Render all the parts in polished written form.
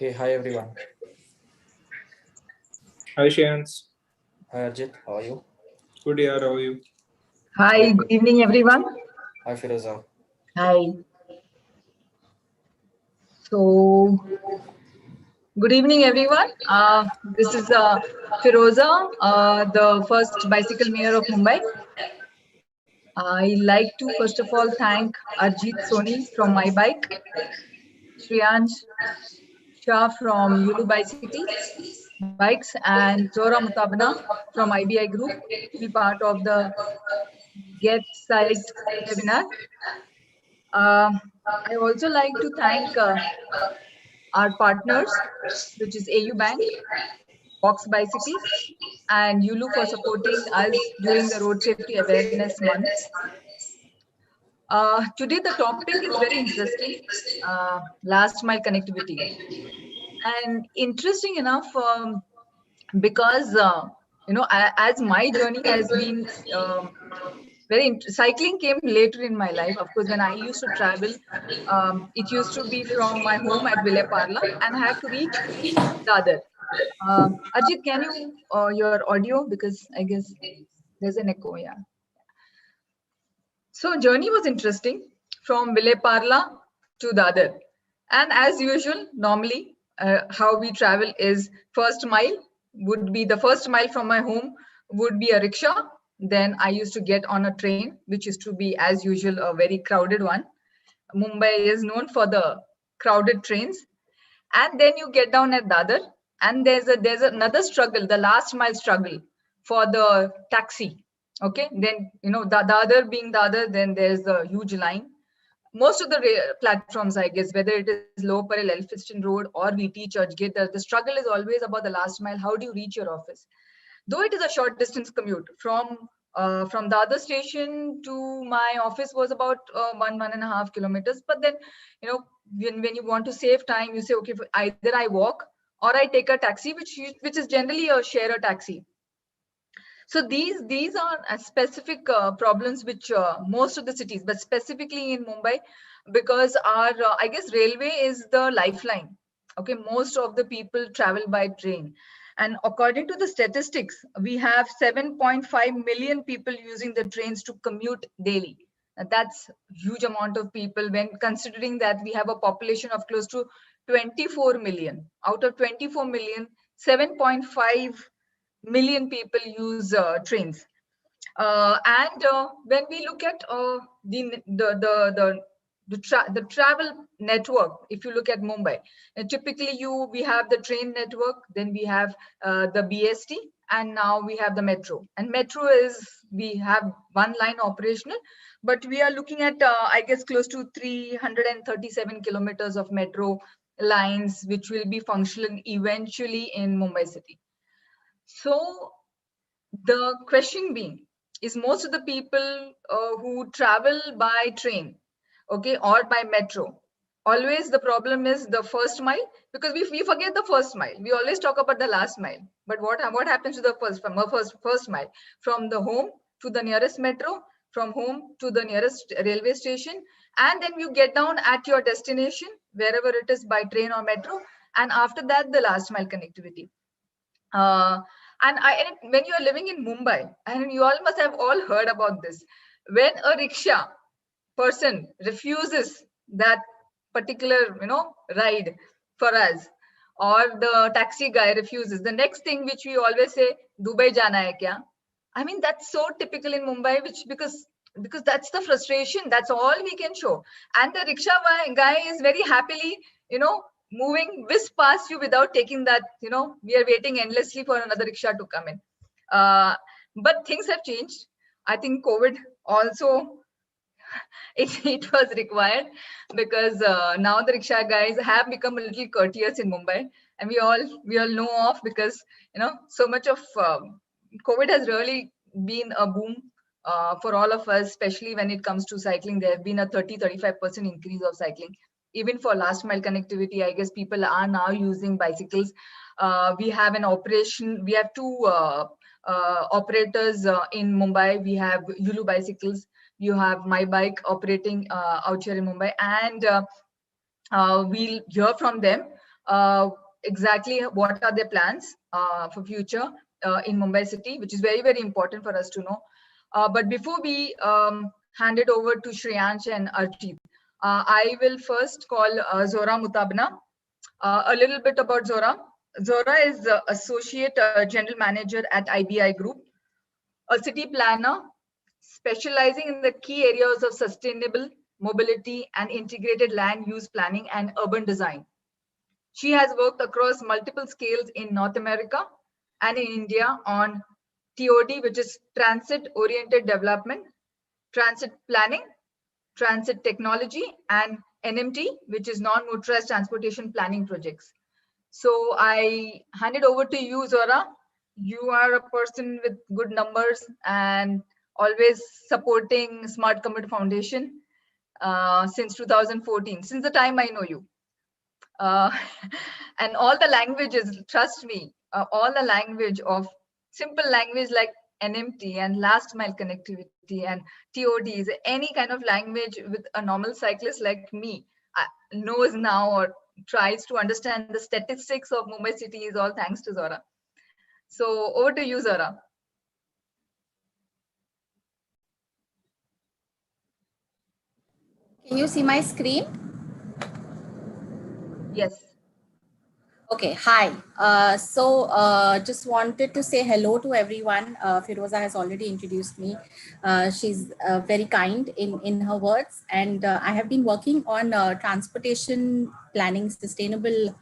Hey, hi everyone. Hi Shayans, Hi Arjit, how are you? good year, how are you? Hi, Good, good good. evening, everyone. Hi Firoza. Hi. So, good evening, everyone. This is Firoza, the first bicycle mayor of Mumbai. I like to first of all thank Arjit Soni from My Bike, Shriyansh Shah from Yulu Bikes, and Zora Mutabana from IBI Group to be part of the Get Site webinar. Um, I also like to thank our partners, which is AU Bank, Box Bicycles, and Yulu for supporting us during the Road Safety Awareness Month. Today, the topic is very interesting, last mile connectivity. And interesting enough, because, as my journey has been cycling came later in my life. Of course, when I used to travel, it used to be from my home at Vile Parla, and I had to reach Dadar. Arjit, can you your audio, because I guess there's an echo. Yeah. So journey was interesting from Vile Parla to Dadar, and as usual, normally how we travel is first mile would be the first mile from my home would be a rickshaw. Then I used to get on a train, which used to be as usual a very crowded one. Mumbai is known for the crowded trains, and then you get down at Dadar, and there's another struggle, the last mile struggle for the taxi. Okay, then Dadar being Dadar, then there's a huge line. Most of the platforms, I guess, whether it is Lower Parel, Elphinstone Road, or VT Churchgate, the struggle is always about the last mile. How do you reach your office? Though it is a short distance commute from the other station to my office was about 1.5 kilometers, but then when you want to save time, you say, okay, either I walk or I take a taxi, which is generally a share a taxi. So these are specific problems which most of the cities, but specifically in Mumbai, because our I guess railway is the lifeline. Okay, most of the people travel by train, and according to the statistics, we have 7.5 million people using the trains to commute daily. And that's huge amount of people when considering that we have a population of close to 24 million. Out of 24 million, 7.5 million people use trains. And when we look at the travel network, if you look at Mumbai, typically we have the train network, then we have the BST, and now we have the metro. And metro is we have one line operational, but we are looking at I guess close to 337 kilometers of metro lines, which will be functional eventually in Mumbai city. So the question being is most of the people who travel by train, okay, or by metro, always the problem is the first mile, because we forget the first mile. We always talk about the last mile, but what happens to the first mile from the home to the nearest metro, from home to the nearest railway station, and then you get down at your destination wherever it is by train or metro, and after that the last mile connectivity. uh, and when you are living in Mumbai, and you all must have all heard about this, when a rickshaw person refuses that particular, ride for us, or the taxi guy refuses, the next thing which we always say, Dubai jana hai kya? I mean, that's so typical in Mumbai, which because that's the frustration. That's all we can show. And the rickshaw guy is very happily, moving whisk past you without taking that. We are waiting endlessly for another rickshaw to come in. Uh, but things have changed. I think COVID also it was required, because now the rickshaw guys have become a little courteous in Mumbai, and we all know of, because so much of COVID has really been a boom for all of us, especially when it comes to cycling. There have been a 30-35% increase of cycling. Even for last mile connectivity, I guess people are now using bicycles. We have an operation. We have two operators in Mumbai. We have Yulu Bicycles. You have My Bike operating out here in Mumbai, and we'll hear from them exactly what are their plans for future in Mumbai city, which is very, very important for us to know. But before we hand it over to Shreyansh and Arjit, I will first call Zora Mutabna. A little bit about Zora. Zora is Associate General Manager at IBI Group, a city planner specializing in the key areas of sustainable mobility and integrated land use planning and urban design. She has worked across multiple scales in North America and in India on TOD, which is Transit Oriented Development, Transit Planning, Transit Technology, and NMT, which is Non-Motorized Transportation Planning Projects. So I hand it over to you, Zora. You are a person with good numbers and always supporting Smart Commute Foundation since 2014, since the time I know you. And all the languages, trust me, all the language of simple language like NMT and last mile connectivity and TODs, any kind of language with a normal cyclist like me knows now or tries to understand the statistics of Mumbai city is all thanks to Zora. So over to you, Zora. Can you see my screen? Yes. Okay, hi. Just wanted to say hello to everyone. Firoza has already introduced me. She's very kind in her words. And I have been working on transportation planning, sustainable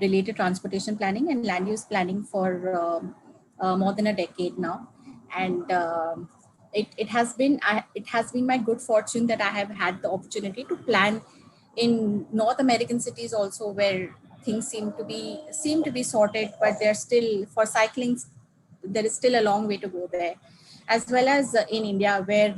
related transportation planning and land use planning for more than a decade now. And it has been my good fortune that I have had the opportunity to plan in North American cities also, where things seem to be sorted, but they're still, for cycling there is still a long way to go there, as well as in India, where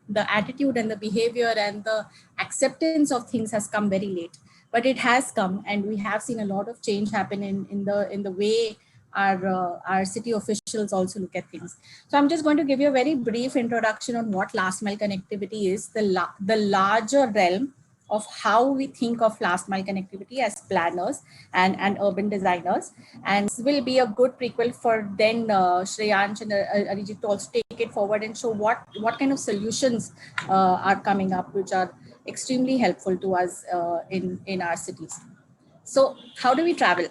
the attitude and the behavior and the acceptance of things has come very late, but it has come, and we have seen a lot of change happen in the way our city officials also look at things. So I'm just going to give you a very brief introduction on what last mile connectivity is, the larger realm of how we think of last mile connectivity as planners and urban designers. And this will be a good prequel for then Shreyansh and Arijit to also take it forward and show what kind of solutions are coming up, which are extremely helpful to us in our cities. So how do we travel?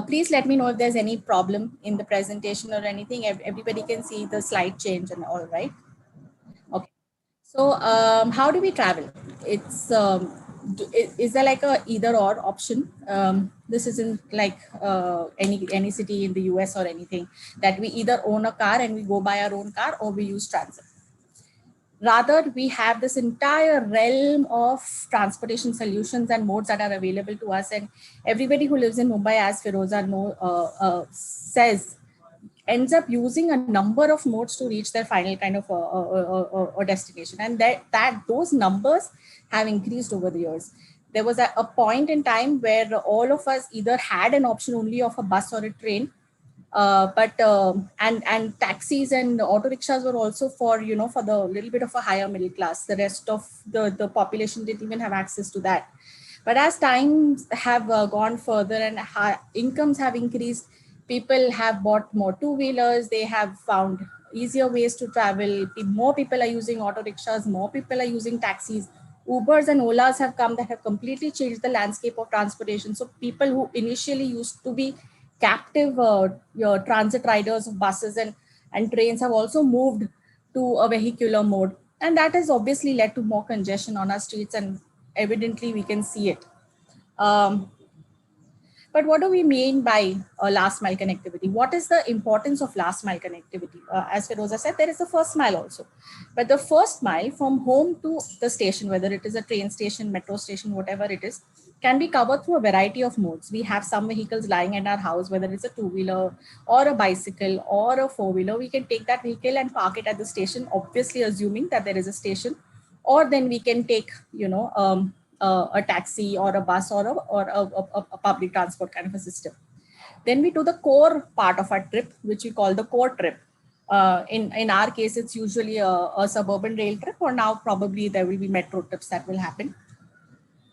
Please let me know if there's any problem in the presentation or anything. Everybody can see the slide change and all, right? Okay. So how do we travel? It's is there like a either or option? This isn't like any city in the US or anything that we either own a car and we go by our own car, or we use transit. Rather, we have this entire realm of transportation solutions and modes that are available to us. And everybody who lives in Mumbai, as Firoza says, ends up using a number of modes to reach their final kind of a destination. And that those numbers have increased over the years. There was a point in time where all of us either had an option only of a bus or a train, and taxis and auto rickshaws were also for the little bit of a higher middle class. The rest of the population didn't even have access to that. But as times have gone further and incomes have increased, people have bought more two-wheelers, they have found easier ways to travel. More people are using auto rickshaws, more people are using taxis. Ubers and Olas have come that have completely changed the landscape of transportation. So people who initially used to be captive transit riders of buses and trains have also moved to a vehicular mode. And that has obviously led to more congestion on our streets, and evidently we can see it. But what do we mean by last mile connectivity? What is the importance of last mile connectivity? As Firoza said, there is the first mile also. But the first mile from home to the station, whether it is a train station, metro station, whatever it is, can be covered through a variety of modes. We have some vehicles lying in our house, whether it's a two-wheeler or a bicycle or a four-wheeler. We can take that vehicle and park it at the station, obviously assuming that there is a station. Or then we can take, a taxi or a bus or a public transport kind of a system. Then we do the core part of our trip, which we call the core trip. In our case, it's usually a suburban rail trip, or now probably there will be metro trips that will happen.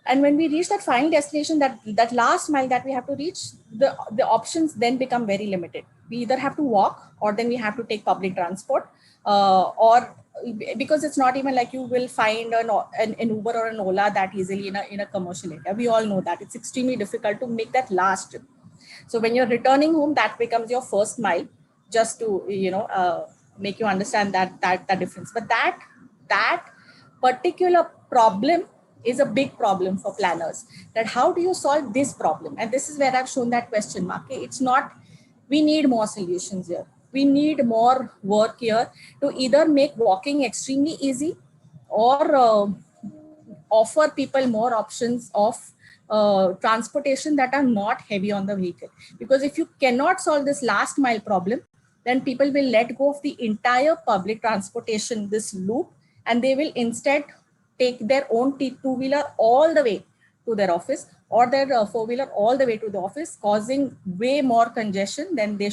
And when we reach that final destination, that last mile that we have to reach, the options then become very limited. We either have to walk, or then we have to take public transport, or because it's not even like you will find an Uber or an Ola that easily in a commercial area. We all know that it's extremely difficult to make that last trip. So when you're returning home, that becomes your first mile, just to make you understand that difference. But that particular problem is a big problem for planners. That how do you solve this problem? And this is where I've shown that question mark. It's not, we need more solutions here. We need more work here to either make walking extremely easy, or offer people more options of transportation that are not heavy on the vehicle. Because if you cannot solve this last mile problem, then people will let go of the entire public transportation, this loop, and they will instead take their own two-wheeler all the way to their office, or their four-wheeler all the way to the office, causing way more congestion than they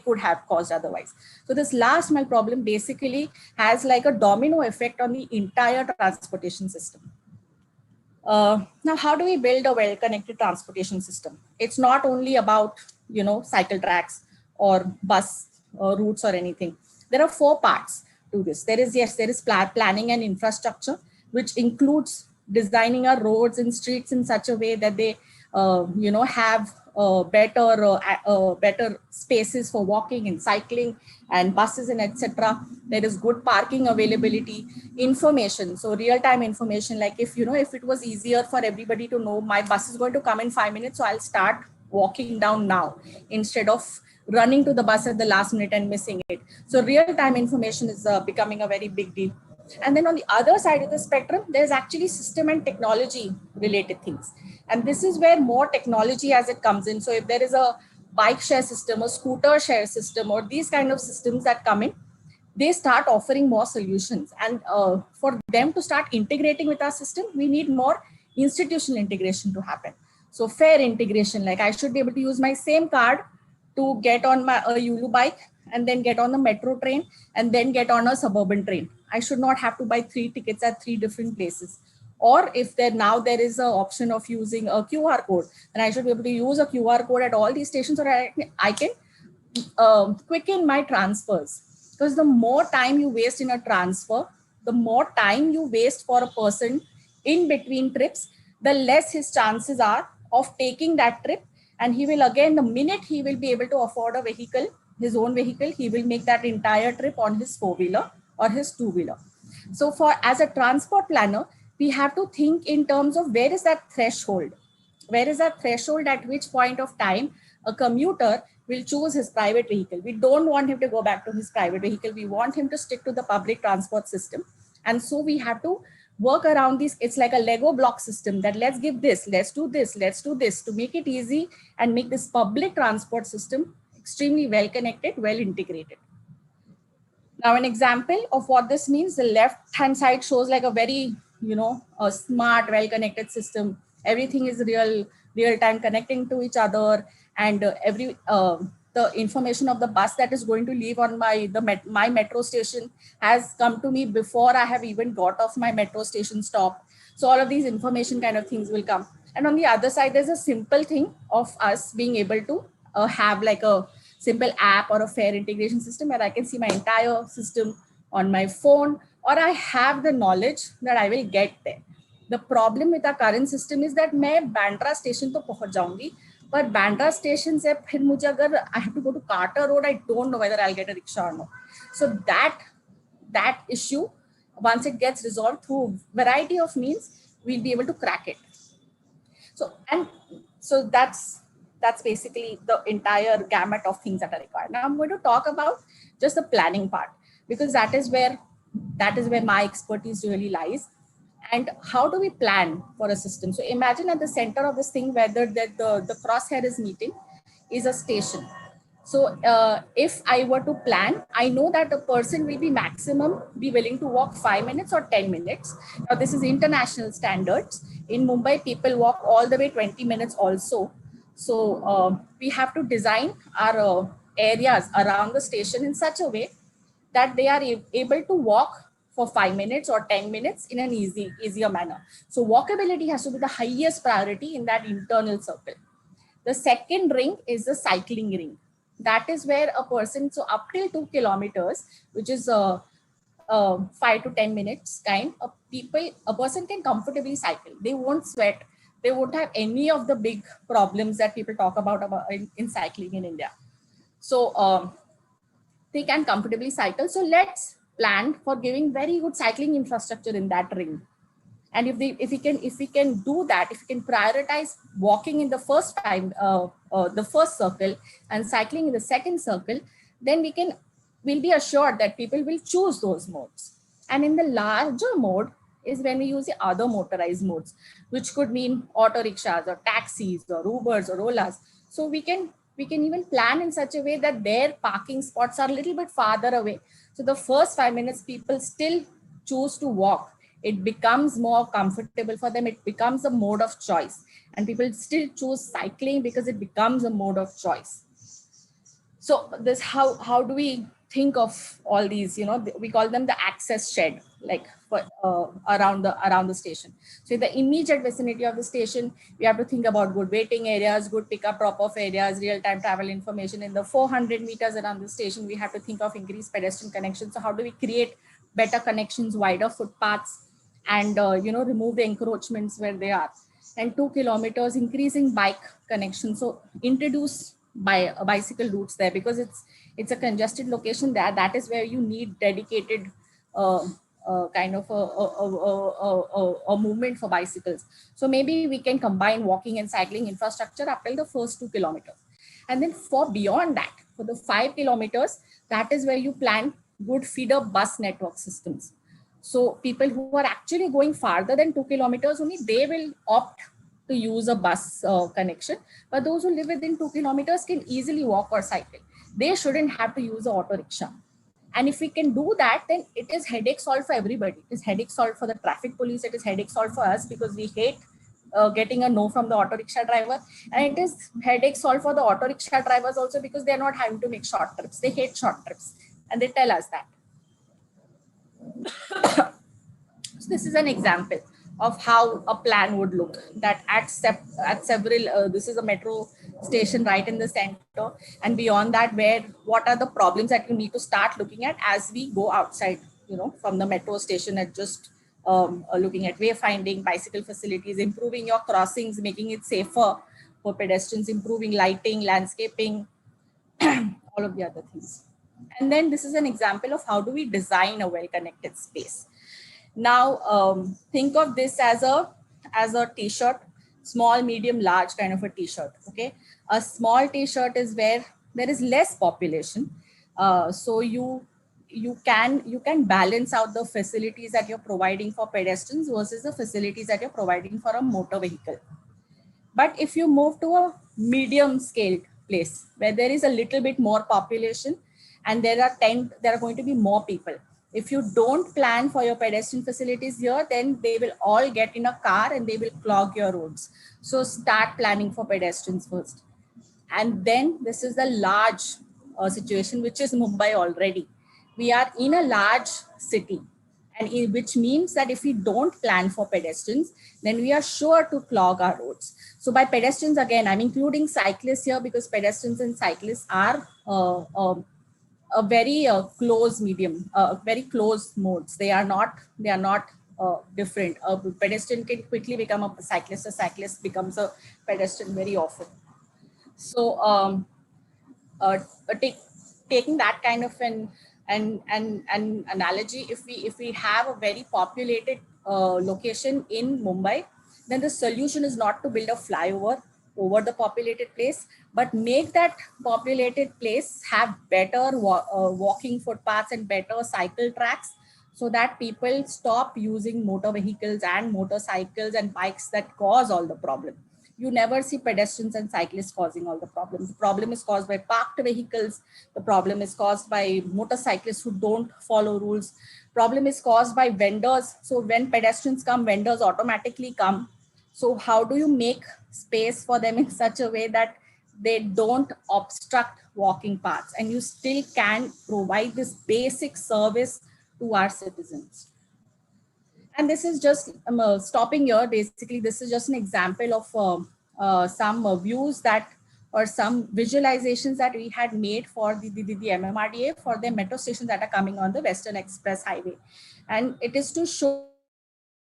could have caused otherwise. So this last mile problem basically has like a domino effect on the entire transportation system. Now, how do we build a well-connected transportation system? It's not only about, cycle tracks or bus routes or anything. There are 4 parts to this. There is planning and infrastructure, which includes designing our roads and streets in such a way that they, have better spaces for walking and cycling and buses and etc. There is good parking availability, information. So real-time information, like if it was easier for everybody to know my bus is going to come in 5 minutes, so I'll start walking down now instead of running to the bus at the last minute and missing it. So real-time information is becoming a very big deal. And then on the other side of the spectrum, there's actually system and technology related things. And this is where more technology as it comes in. So if there is a bike share system, a scooter share system, or these kind of systems that come in, they start offering more solutions. And for them to start integrating with our system, we need more institutional integration to happen. So fare integration, like I should be able to use my same card to get on my Yulu bike and then get on the metro train and then get on a suburban train. I should not have to buy 3 tickets at 3 different places. Or if there is an option of using a QR code, then I should be able to use a QR code at all these stations, or I can quicken my transfers. Because the more time you waste in a transfer, the more time you waste for a person in between trips, the less his chances are of taking that trip. And he will, again, the minute he will be able to afford a vehicle, his own vehicle, he will make that entire trip on his 4-wheeler or his 2-wheeler. So as a transport planner, we have to think in terms of where is that threshold? Where is that threshold at which point of time a commuter will choose his private vehicle? We don't want him to go back to his private vehicle. We want him to stick to the public transport system. And so we have to work around this. It's like a Lego block system that let's give this, let's do this, let's do this to make it easy and make this public transport system extremely well connected, well integrated. Now, an example of what this means, the left-hand side shows like a very, a smart, well-connected system. Everything is real-time connecting to each other, and the information of the bus that is going to leave on my metro station has come to me before I have even got off my metro station stop. So all of these information kind of things will come. And on the other side, there's a simple thing of us being able to have like a simple app or a fare integration system where I can see my entire system on my phone, or I have the knowledge that I will get there. The problem with our current system is that मैं Bandra station तो पहुंच जाऊंगी, but Bandra station से फिर मुझे अगर I have to go to Carter Road, I don't know whether I'll get a rickshaw or not. So that issue, once it gets resolved through variety of means, we'll be able to crack it. So that's basically the entire gamut of things that are required. Now I'm going to talk about just the planning part, because that is where my expertise really lies. And how do we plan for a system? So imagine at the center of this thing, whether the crosshair is meeting, is a station. So if I were to plan, I know that a person will be willing to walk 5 minutes or 10 minutes. Now this is international standards. In Mumbai, people walk all the way 20 minutes also. So we have to design our areas around the station in such a way that they are able to walk for 5 minutes or 10 minutes in an easier manner. So walkability has to be the highest priority in that internal circle. The second ring is the cycling ring. That is where a person, so up till 2 kilometers, which is 5 to 10 minutes kind of a person can comfortably cycle. They won't sweat. They won't have any of the big problems that people talk about in cycling in India. So they can comfortably cycle. So let's plan for giving very good cycling infrastructure in that ring. And if we can do that, if we can prioritize walking in the first the first circle and cycling in the second circle, then we'll be assured that people will choose those modes. And in the larger mode is when we use the other motorized modes, which could mean auto rickshaws or taxis or Ubers or Olas. So we can even plan in such a way that their parking spots are a little bit farther away. So the first 5 minutes, people still choose to walk. It becomes more comfortable for them. It becomes a mode of choice. And people still choose cycling because it becomes a mode of choice. So this, how do we think of all these? You know, we call them the access shed, like for, around the station. So in the immediate vicinity of the station, we have to think about good waiting areas, good pickup drop-off areas, real-time travel information. In the 400 meters around the station, we have to think of increased pedestrian connections. So how do we create better connections, wider footpaths, and remove the encroachments where they are? And 2 kilometers, increasing bike connections. So introduce bicycle routes there, because it's a congested location there. That is where you need dedicated kind of a movement for bicycles. So maybe we can combine walking and cycling infrastructure up till the first 2 kilometers. And then for beyond that, for the 5 kilometers, that is where you plan good feeder bus network systems. So people who are actually going farther than 2 kilometers only, they will opt to use a bus connection. But those who live within 2 kilometers can easily walk or cycle. They shouldn't have to use an auto rickshaw. And if we can do that, then it is headache solved for everybody. It is headache solved for the traffic police. It is headache solved for us, because we hate getting a no from the auto rickshaw driver. And it is headache solved for the auto rickshaw drivers also, because they're not having to make short trips. They hate short trips. And they tell us that. So this is an example of how a plan would look, that at several, this is a metro station right in the center, and beyond that, what are the problems that you need to start looking at as we go outside, from the metro station, at just looking at wayfinding, bicycle facilities, improving your crossings, making it safer for pedestrians, improving lighting, landscaping, all of the other things. And then this is an example of how do we design a well-connected space. Now, think of this as a t-shirt, small, medium, large kind of a t-shirt. Okay, a small t-shirt is where there is less population, so you can balance out the facilities that you're providing for pedestrians versus the facilities that you're providing for a motor vehicle. But if you move to a medium scale place where there is a little bit more population and there are going to be more people, if you don't plan for your pedestrian facilities here, then they will all get in a car and they will clog your roads. So start planning for pedestrians first. And then this is the large situation, which is Mumbai already. We are in a large city, and which means that if we don't plan for pedestrians, then we are sure to clog our roads. So by pedestrians, again, I'm including cyclists here, because pedestrians and cyclists are a very close medium, very close modes. They are not different. A pedestrian can quickly become a cyclist. A cyclist becomes a pedestrian very often. So taking that kind of an analogy, if we have a very populated location in Mumbai, then the solution is not to build a flyover over the populated place, but make that populated place have better walking footpaths and better cycle tracks, so that people stop using motor vehicles and motorcycles and bikes that cause all the problem. You never see pedestrians and cyclists causing all the problems. The problem is caused by parked vehicles. The problem is caused by motorcyclists who don't follow rules. Problem is caused by vendors. So when pedestrians come, vendors automatically come. So how do you make space for them in such a way that they don't obstruct walking paths, and you still can provide this basic service to our citizens. And this is just stopping here. Basically, this is just an example of some views that, or some visualizations that we had made for the MMRDA for the metro stations that are coming on the Western Express Highway. And it is to show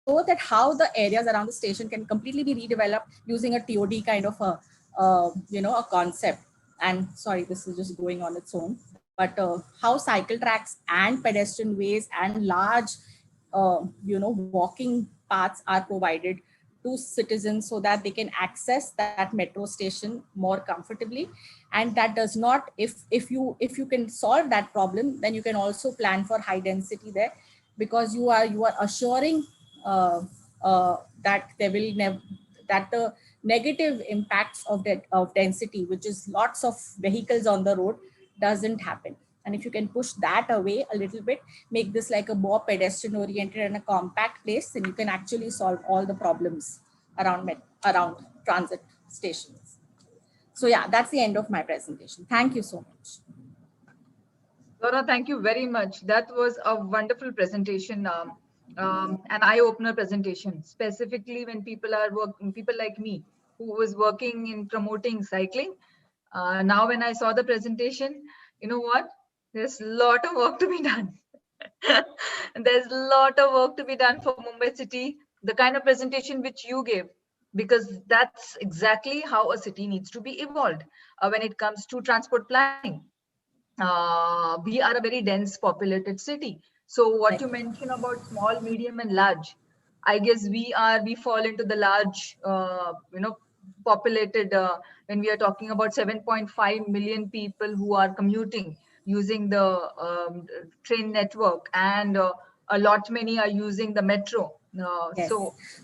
that how the areas around the station can completely be redeveloped using a TOD kind of a concept. And sorry, this is just going on its own. But how cycle tracks and pedestrian ways and large walking paths are provided to citizens so that they can access that metro station more comfortably. And that does not, if you can solve that problem, then you can also plan for high density there, because you are assuring that there will that the negative impacts of density, which is lots of vehicles on the road, doesn't happen. And if you can push that away a little bit, make this like a more pedestrian oriented and a compact place, then you can actually solve all the problems around transit stations. So yeah, that's the end of my presentation. Thank you so much. Laura, thank you very much. That was a wonderful presentation, an eye-opener presentation, specifically when people like me, who was working in promoting cycling. Now, when I saw the presentation, you know what? There's a lot of work to be done. There's a lot of work to be done for Mumbai city, the kind of presentation which you gave, because that's exactly how a city needs to be evolved when it comes to transport planning. We are a very dense populated city. So what you mentioned about small, medium and large, I guess we fall into the large, populated, when we are talking about 7.5 million people who are commuting using the train network, and a lot many are using the metro. Yes.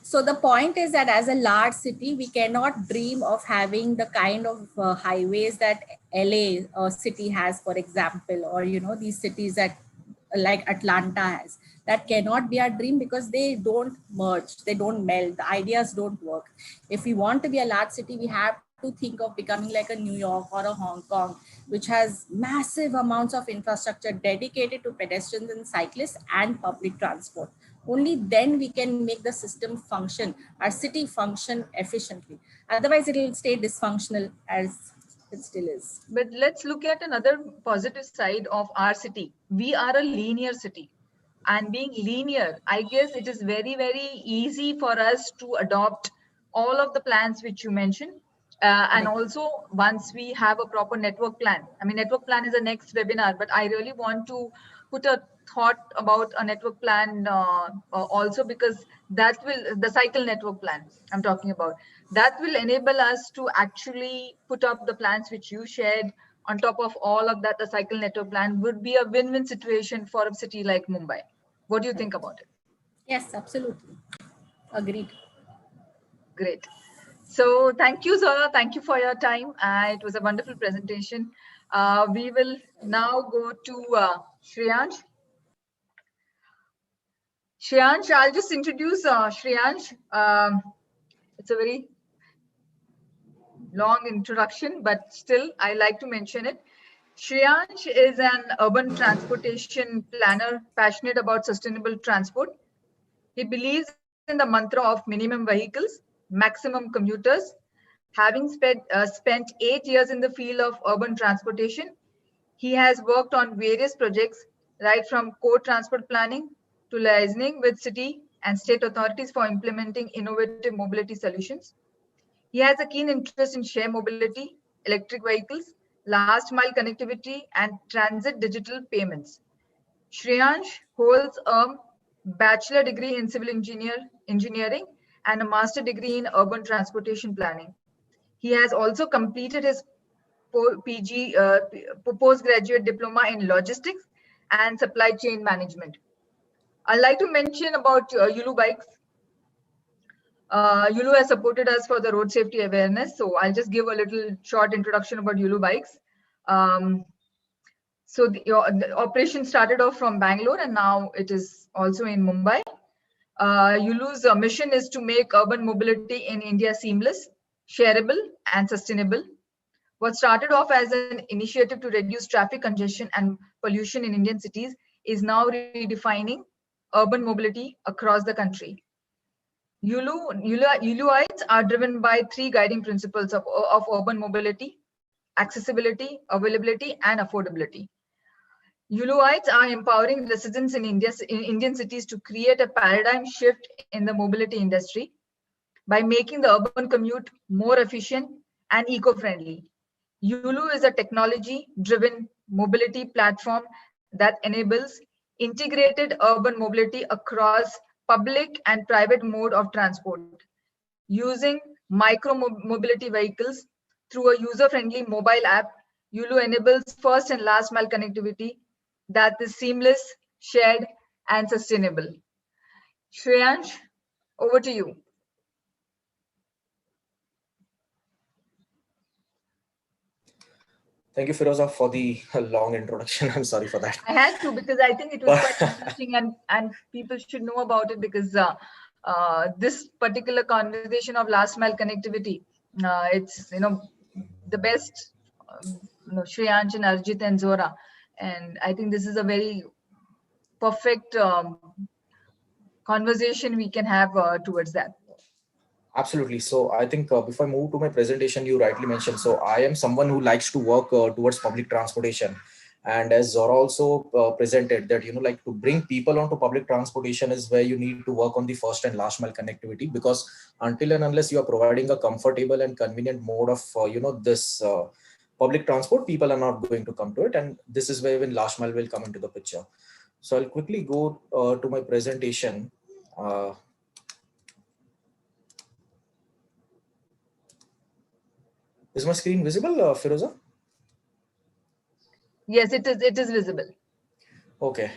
So the point is that as a large city, we cannot dream of having the kind of highways that LA city has, for example, or these cities that like Atlanta has. That cannot be our dream, because they don't merge, they don't meld, the ideas don't work. If we want to be a large city, we have to think of becoming like a New York or a Hong Kong, which has massive amounts of infrastructure dedicated to pedestrians and cyclists and public transport. Only then we can make the system function, our city function efficiently. Otherwise, it will stay dysfunctional as it still is. But let's look at another positive side of our city. We are a linear city. And being linear, I guess it is very, very easy for us to adopt all of the plans which you mentioned. And also, once we have a proper network plan, I mean, network plan is the next webinar, but I really want to put a thought about a network plan also, because that will, the cycle network plan I'm talking about, that will enable us to actually put up the plans which you shared. On top of all of that, the cycle network plan would be a win-win situation for a city like Mumbai. What do you think about it? Yes, absolutely. Agreed. Great. So thank you, Zora. Thank you for your time. It was a wonderful presentation. We will now go to Shreyansh. Shreyansh, I'll just introduce Shreyansh. It's a very long introduction, but still I like to mention it. Shreyansh is an urban transportation planner passionate about sustainable transport. He believes in the mantra of minimum vehicles, maximum commuters. Having spent 8 years in the field of urban transportation, he has worked on various projects, right from core transport planning to liaising with city and state authorities for implementing innovative mobility solutions. He has a keen interest in shared mobility, electric vehicles, last mile connectivity, and transit digital payments. Shreyansh holds a bachelor degree in civil engineering and a master degree in urban transportation planning. He has also completed his postgraduate diploma in logistics and supply chain management. I'd like to mention about Yulu Bikes. Yulu has supported us for the road safety awareness. So I'll just give a little short introduction about Yulu Bikes. So the operation started off from Bangalore, and now it is also in Mumbai. Yulu's mission is to make urban mobility in India seamless, shareable, and sustainable. What started off as an initiative to reduce traffic congestion and pollution in Indian cities is now redefining urban mobility across the country. Yuluites are driven by three guiding principles of urban mobility: accessibility, availability, and affordability. Yuluites are empowering residents in Indian cities to create a paradigm shift in the mobility industry by making the urban commute more efficient and eco-friendly. Yulu is a technology-driven mobility platform that enables integrated urban mobility across public and private mode of transport. Using micro-mobility vehicles through a user-friendly mobile app, Yulu enables first and last mile connectivity that is seamless, shared, and sustainable. Shreyansh, over to you. Thank you, Firoza, for the long introduction. I'm sorry for that. I had to, because I think it was quite interesting, and people should know about it, because this particular conversation of last mile connectivity, it's the best, Shreyansh and Arjit and Zora, and I think this is a very perfect conversation we can have towards that. Absolutely. So I think before I move to my presentation, you rightly mentioned. So I am someone who likes to work towards public transportation. And as Zora also presented that, like to bring people onto public transportation is where you need to work on the first and last mile connectivity, because until and unless you are providing a comfortable and convenient mode of, this public transport, people are not going to come to it. And this is where when last mile will come into the picture. So I'll quickly go to my presentation. Is my screen visible, Firoza? Yes, it is visible. Okay.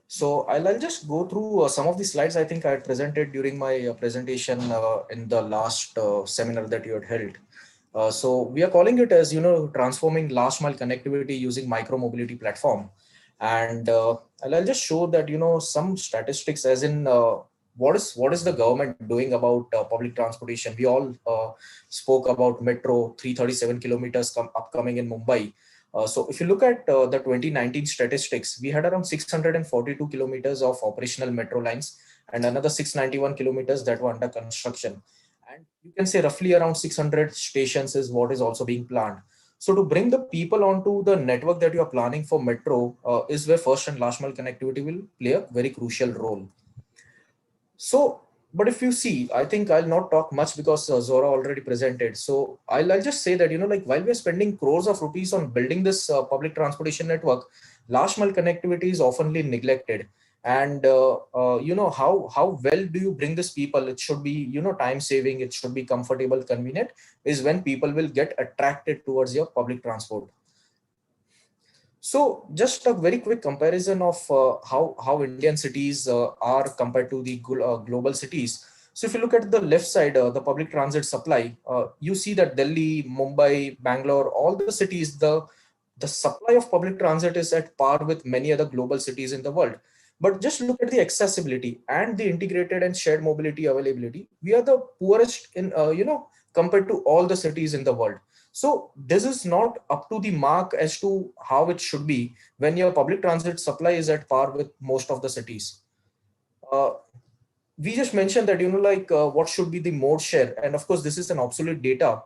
So I'll just go through some of the slides I think I had presented during my presentation in the last seminar that you had held. So we are calling it as, transforming last mile connectivity using micro mobility platform. And I'll just show that, some statistics as in what is the government doing about public transportation. We all spoke about metro 337 kilometers upcoming in Mumbai. So if you look at the 2019 statistics, we had around 642 kilometers of operational metro lines and another 691 kilometers that were under construction. And you can say roughly around 600 stations is what is also being planned. So to bring the people onto the network that you are planning for metro is where first and last mile connectivity will play a very crucial role. So, but if you see, I think I'll not talk much because Zora already presented. So I'll just say that, like while we're spending crores of rupees on building this public transportation network, last mile connectivity is oftenly neglected. And, how well do you bring this people? It should be, time saving, it should be comfortable, convenient, is when people will get attracted towards your public transport. So just a very quick comparison of how Indian cities are compared to the global cities. So if you look at the left side, the public transit supply, you see that Delhi, Mumbai, Bangalore, all the cities, the supply of public transit is at par with many other global cities in the world. But just look at the accessibility and the integrated and shared mobility availability. We are the poorest in, compared to all the cities in the world. So this is not up to the mark as to how it should be when your public transit supply is at par with most of the cities. We just mentioned that, what should be the mode share. And of course, this is an obsolete data.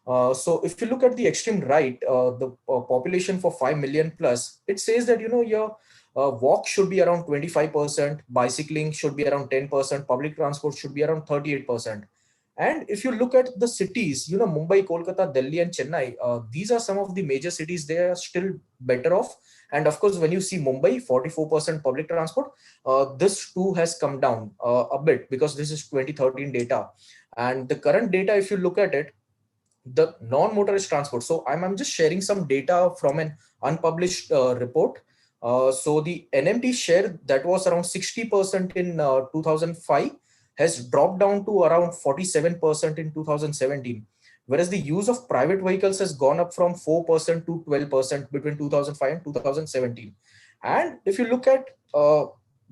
So if you look at the extreme right, the population for 5 million plus, it says that, your walk should be around 25%, bicycling should be around 10%, public transport should be around 38%. And if you look at the cities, Mumbai, Kolkata, Delhi, and Chennai, these are some of the major cities. They are still better off. And of course, when you see Mumbai, 44% public transport, this too has come down a bit because this is 2013 data. And the current data, if you look at it, the non-motorist transport. So I'm just sharing some data from an unpublished report. So the NMT share that was around 60% in 2005 has dropped down to around 47% in 2017, whereas the use of private vehicles has gone up from 4% to 12% between 2005 and 2017. And if you look at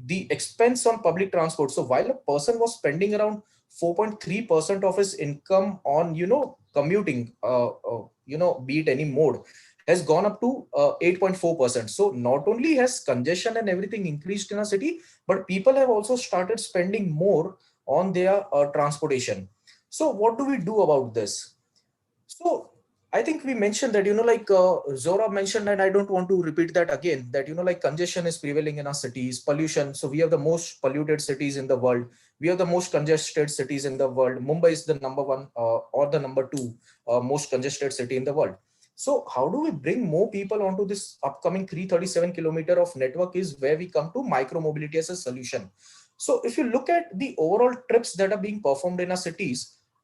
the expense on public transport, so while a person was spending around 4.3% of his income on, commuting, be it any mode, has gone up to 8.4%. So not only has congestion and everything increased in a city, but people have also started spending more on their transportation. So what do we do about this? So I think we mentioned that, like Zora mentioned, and I don't want to repeat that again, that, like congestion is prevailing in our cities, pollution. So we have the most polluted cities in the world. We have the most congested cities in the world. Mumbai is the number one or the number two most congested city in the world. So how do we bring more people onto this upcoming 337-kilometer of network is where we come to micro mobility as a solution. So if you look at the overall trips that are being performed in our cities,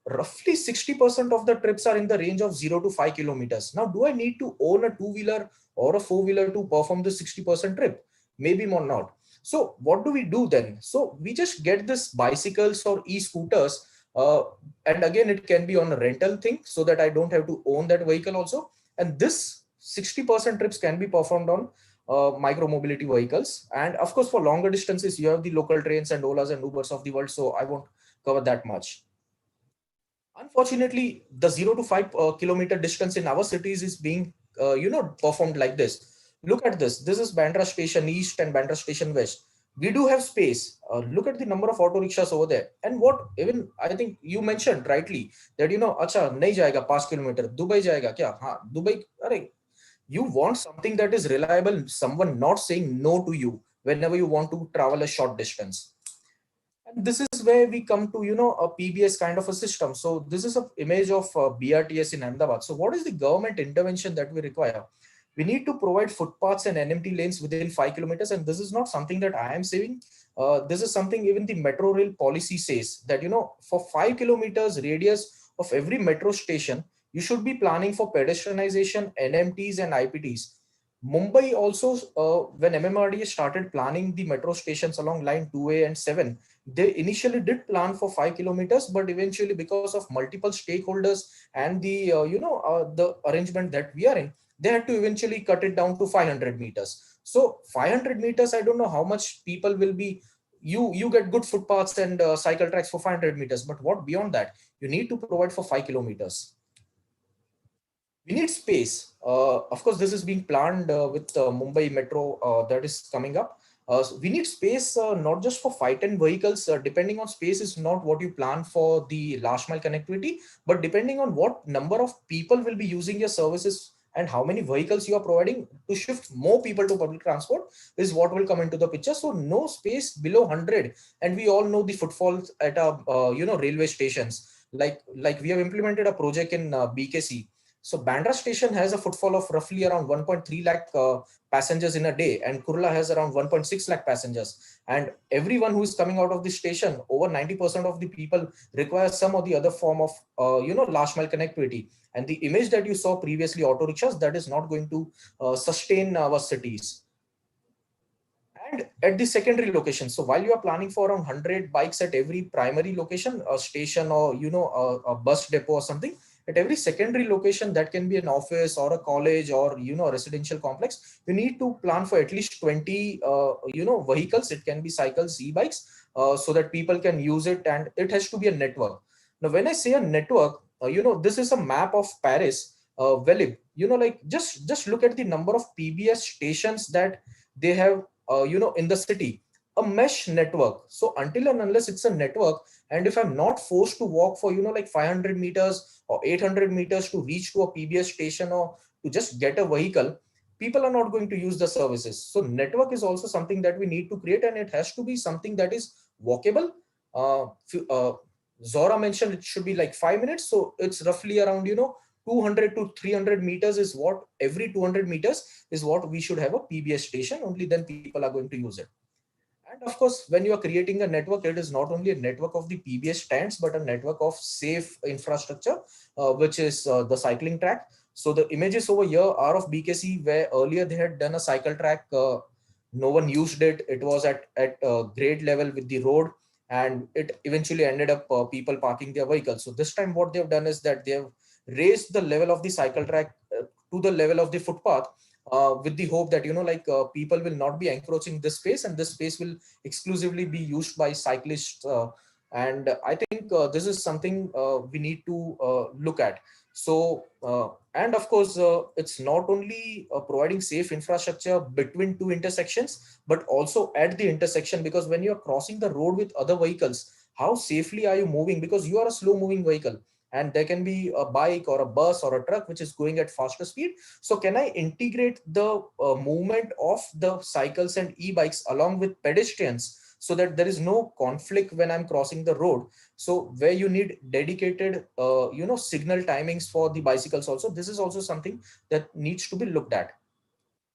roughly 60% of the trips are in the range of 0 to 5 kilometers. Now, do I need to own a two-wheeler or a four-wheeler to perform the 60% trip? Maybe more not. So what do we do then? So we just get this bicycles or e-scooters. And again, it can be on a rental thing so that I don't have to own that vehicle also. And this 60% trips can be performed on micro mobility vehicles. And of course, for longer distances, you have the local trains and Olas and Ubers of the world. So I won't cover that much. Unfortunately, the 0 to 5 kilometer distance in our cities is being, performed like this. Look at this. This is Bandra Station East and Bandra Station West. We do have space. Look at the number of auto rickshaws over there. And what even I think you mentioned rightly that, acha, nahi jayega 5 kilometer, Dubai jayega kya? Ha, Dubai, arey, you want something that is reliable, someone not saying no to you whenever you want to travel a short distance. And this is where we come to, a PBS kind of a system. So this is an image of BRTS in Ahmedabad. So what is the government intervention that we require? We need to provide footpaths and NMT lanes within 5 kilometers. And this is not something that I am saying. This is something even the metro rail policy says that, for 5 kilometers radius of every metro station, you should be planning for pedestrianization, NMTs and IPTs. Mumbai also, when MMRDA started planning the metro stations along line 2A and 7, they initially did plan for 5 kilometers, but eventually because of multiple stakeholders and the, the arrangement that we are in, they had to eventually cut it down to 500 meters. So 500 meters, I don't know how much people will be, you get good footpaths and cycle tracks for 500 meters, but what beyond that? You need to provide for 5 kilometers. We need space. Of course, this is being planned with Mumbai Metro that is coming up. So we need space not just for 5-10 vehicles. Depending on space is not what you plan for the last mile connectivity, but depending on what number of people will be using your services and how many vehicles you are providing to shift more people to public transport is what will come into the picture. So no space below 100, and we all know the footfalls at our railway stations. Like we have implemented a project in BKC. So Bandra station has a footfall of roughly around 1.3 lakh passengers in a day, and Kurla has around 1.6 lakh passengers. And everyone who is coming out of the station, over 90% of the people require some or the other form of, last mile connectivity. And the image that you saw previously, auto rickshaws, that is not going to sustain our cities. And at the secondary location, so while you are planning for around 100 bikes at every primary location, a station or, a bus depot or something, at every secondary location, that can be an office or a college or, a residential complex, you need to plan for at least 20, vehicles. It can be cycles, e-bikes, so that people can use it, and it has to be a network. Now, when I say a network, this is a map of Paris, Velib, just look at the number of PBS stations that they have, in the city. A mesh network. So until and unless it's a network, and if I'm not forced to walk for, 500 meters or 800 meters to reach to a PBS station or to just get a vehicle, people are not going to use the services. So network is also something that we need to create, and it has to be something that is walkable. Zora mentioned it should be like 5 minutes. So it's roughly around, 200 to 300 meters is what every 200 meters is what we should have a PBS station. Only then people are going to use it. And of course, when you are creating a network, it is not only a network of the PBS stands, but a network of safe infrastructure, which is the cycling track. So the images over here are of BKC, where earlier they had done a cycle track. No one used it. It was at grade level with the road, and it eventually ended up people parking their vehicles. So this time what they've done is that they have raised the level of the cycle track to the level of the footpath, with the hope that, people will not be encroaching this space, and this space will exclusively be used by cyclists. And I think this is something we need to look at. So And of course, it's not only providing safe infrastructure between two intersections, but also at the intersection, because when you're crossing the road with other vehicles, how safely are you moving? Because you are a slow moving vehicle and there can be a bike or a bus or a truck which is going at faster speed. So can I integrate the movement of the cycles and e-bikes along with pedestrians so that there is no conflict when I'm crossing the road? So where you need dedicated signal timings for the bicycles also, this is also something that needs to be looked at.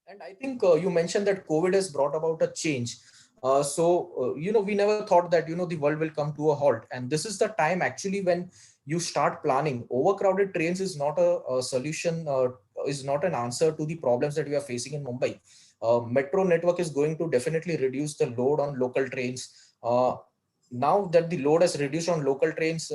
And I think you mentioned that COVID has brought about a change. We never thought that the world will come to a halt, and this is the time actually when you start planning. Overcrowded trains is not a solution, is not an answer to the problems that we are facing in Mumbai. Metro network is going to definitely reduce the load on local trains. Now that the load has reduced on local trains,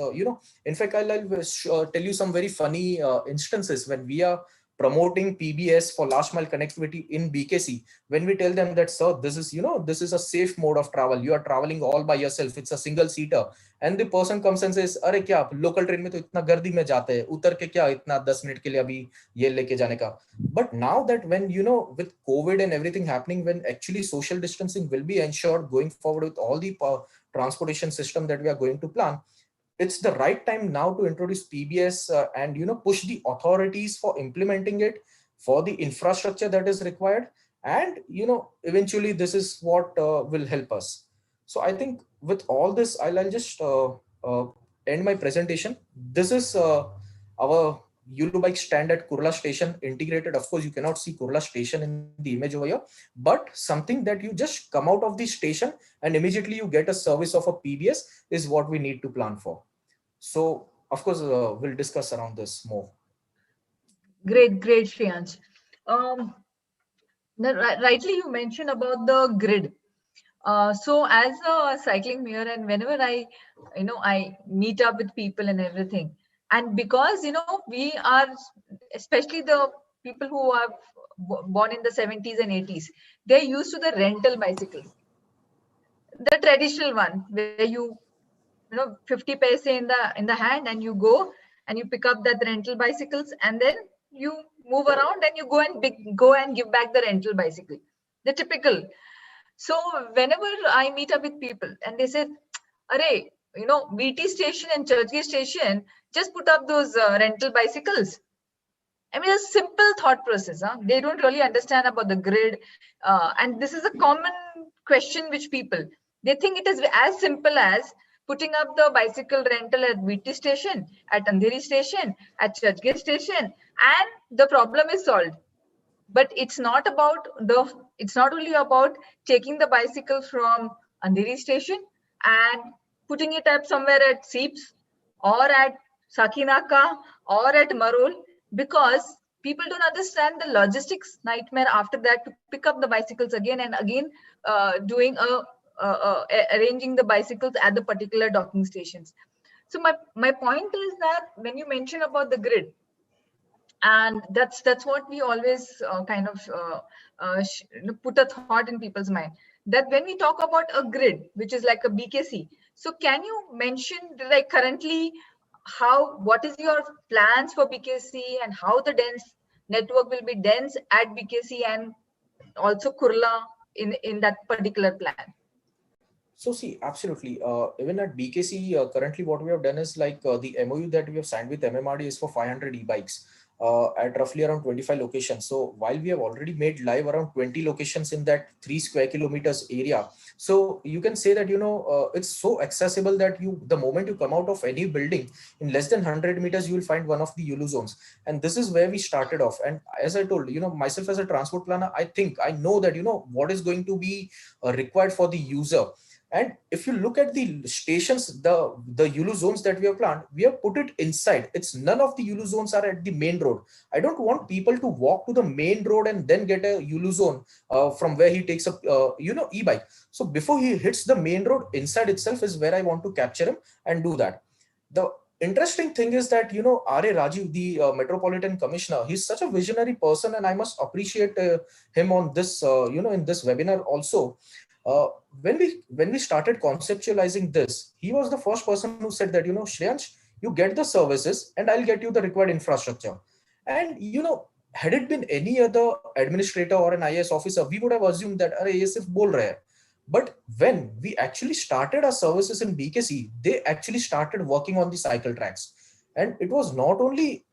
in fact, I'll tell you some very funny instances when we are promoting PBS for last mile connectivity in BKC. When we tell them that, sir, this is a safe mode of travel. You are traveling all by yourself. It's a single seater. And the person comes and says, "Arey kya local train mein to itna gardi mein jate hai, utar ke kya itna 10 minute ke liye abhi ye leke jane ka." But now that when, with COVID and everything happening, when actually social distancing will be ensured going forward with all the transportation system that we are going to plan, it's the right time now to introduce PBS and push the authorities for implementing it, for the infrastructure that is required, and eventually this is what will help us. So I think with all this, I'll just end my presentation. This is our Yulu bike stand at Kurla station integrated. Of course, you cannot see Kurla station in the image over here, but something that you just come out of the station and immediately you get a service of a PBS is what we need to plan for. So, of course, we'll discuss around this more. Great, Shreyansh. Rightly you mentioned about the grid. So as a cycling mayor, and whenever I meet up with people and everything, and because we are, especially the people who are born in the 70s and 80s, they're used to the rental bicycle, the traditional one where you 50 paise in the hand, and you go and you pick up that rental bicycles, and then you move around and you go and give back the rental bicycle, the typical. So whenever I meet up with people and they say, "Arey, BT station and Churchgate station just put up those rental bicycles." I mean, a simple thought process. They don't really understand about the grid. And this is a common question which people, they think it is as simple as putting up the bicycle rental at BT station, at Andheri station, at Churchgate station, and the problem is solved. But it's not only about taking the bicycle from Andheri station and putting it up somewhere at Seeps or at Sakinaka or at Marol, because people don't understand the logistics nightmare after that to pick up the bicycles again and again, doing arranging the bicycles at the particular docking stations. So my point is that when you mention about the grid, and that's what we always put a thought in people's mind, that when we talk about a grid which is like a BKC, so can you mention like currently what is your plans for BKC and how the dense network will be dense at BKC and also Kurla in that particular plan? So see, absolutely. Even at BKC, currently what we have done is like the MOU that we have signed with MMRD is for 500 e-bikes at roughly around 25 locations. So while we have already made live around 20 locations in that 3 square kilometers area, so you can say that, it's so accessible that the moment you come out of any building, in less than 100 meters, you will find one of the Yulu zones. And this is where we started off. And as I told, myself as a transport planner, I know that, what is going to be required for the user. And if you look at the stations, the Yulu zones that we have planned, we have put it inside. It's none of the Yulu zones are at the main road. I don't want people to walk to the main road and then get a Yulu zone from where he takes a e-bike. So before he hits the main road, inside itself is where I want to capture him and do that. The interesting thing is that, R.A. Rajiv, the Metropolitan Commissioner, he's such a visionary person, and I must appreciate him on this, in this webinar also. When we started conceptualizing this, he was the first person who said that, Shreyansh, you get the services and I'll get you the required infrastructure. And had it been any other administrator or an IAS officer, we would have assumed that अरे ये सिर्फ बोल रहे हैं. But when we actually started our services in BKC, they actually started working on the cycle tracks. And it was not only,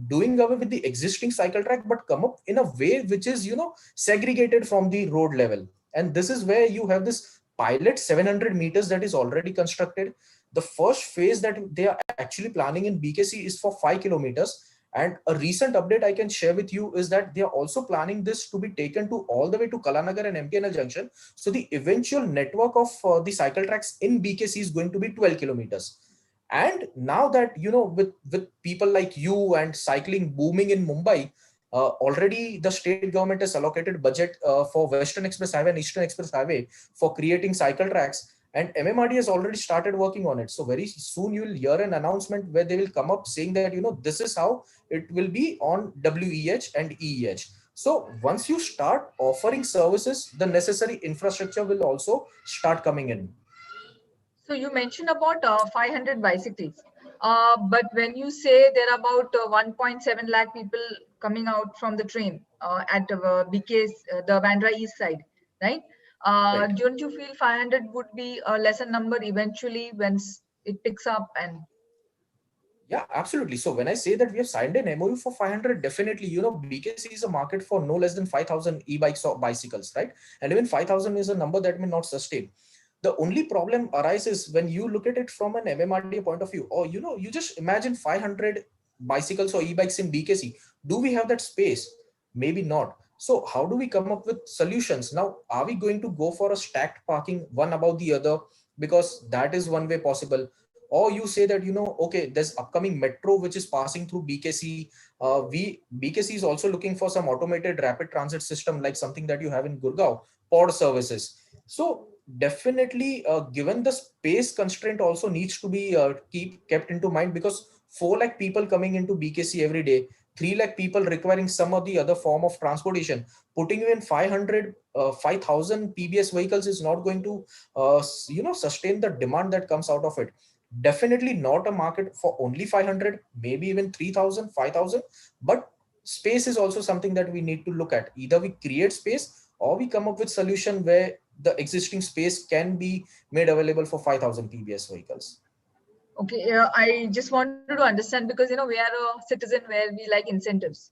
doing away with the existing cycle track, but come up in a way which is, segregated from the road level. And this is where you have this pilot 700 meters that is already constructed. The first phase that they are actually planning in BKC is for 5 kilometers. And a recent update I can share with you is that they are also planning this to be taken to all the way to Kalanagar and MPNL junction. So the eventual network of the cycle tracks in BKC is going to be 12 kilometers. And now that, with people like you and cycling booming in Mumbai, already the state government has allocated budget for Western Express Highway and Eastern Express Highway for creating cycle tracks. And MMRD has already started working on it. So very soon you will hear an announcement where they will come up saying that, this is how it will be on WEH and EEH. So once you start offering services, the necessary infrastructure will also start coming in. So you mentioned about 500 bicycles, but when you say there are about 1.7 lakh people coming out from the train at BK's, the Bandra East side, right? Right. Don't you feel 500 would be a lesser number eventually when it picks up? And yeah, absolutely. So when I say that we have signed an MOU for 500, definitely, BKC is a market for no less than 5,000 e-bikes or bicycles, right? And even 5,000 is a number that may not sustain. The only problem arises when you look at it from an MMRDA point of view, or, you just imagine 500 bicycles or e-bikes in BKC. Do we have that space? Maybe not. So how do we come up with solutions? Now, are we going to go for a stacked parking one above the other? Because that is one way possible. Or you say that, okay, there's upcoming metro which is passing through BKC. BKC is also looking for some automated rapid transit system like something that you have in Gurgaon, pod services. So definitely, given the space constraint also needs to be kept into mind, because 4 lakh people coming into BKC every day, 3 lakh people requiring some or the other form of transportation, putting you in 500, 5,000 PBS vehicles is not going to, sustain the demand that comes out of it. Definitely not a market for only 500, maybe even 3,000, 5,000. But space is also something that we need to look at. Either we create space or we come up with solution where the existing space can be made available for 5,000 PBS vehicles. okay, I just wanted to understand, because we are a citizen where we like incentives.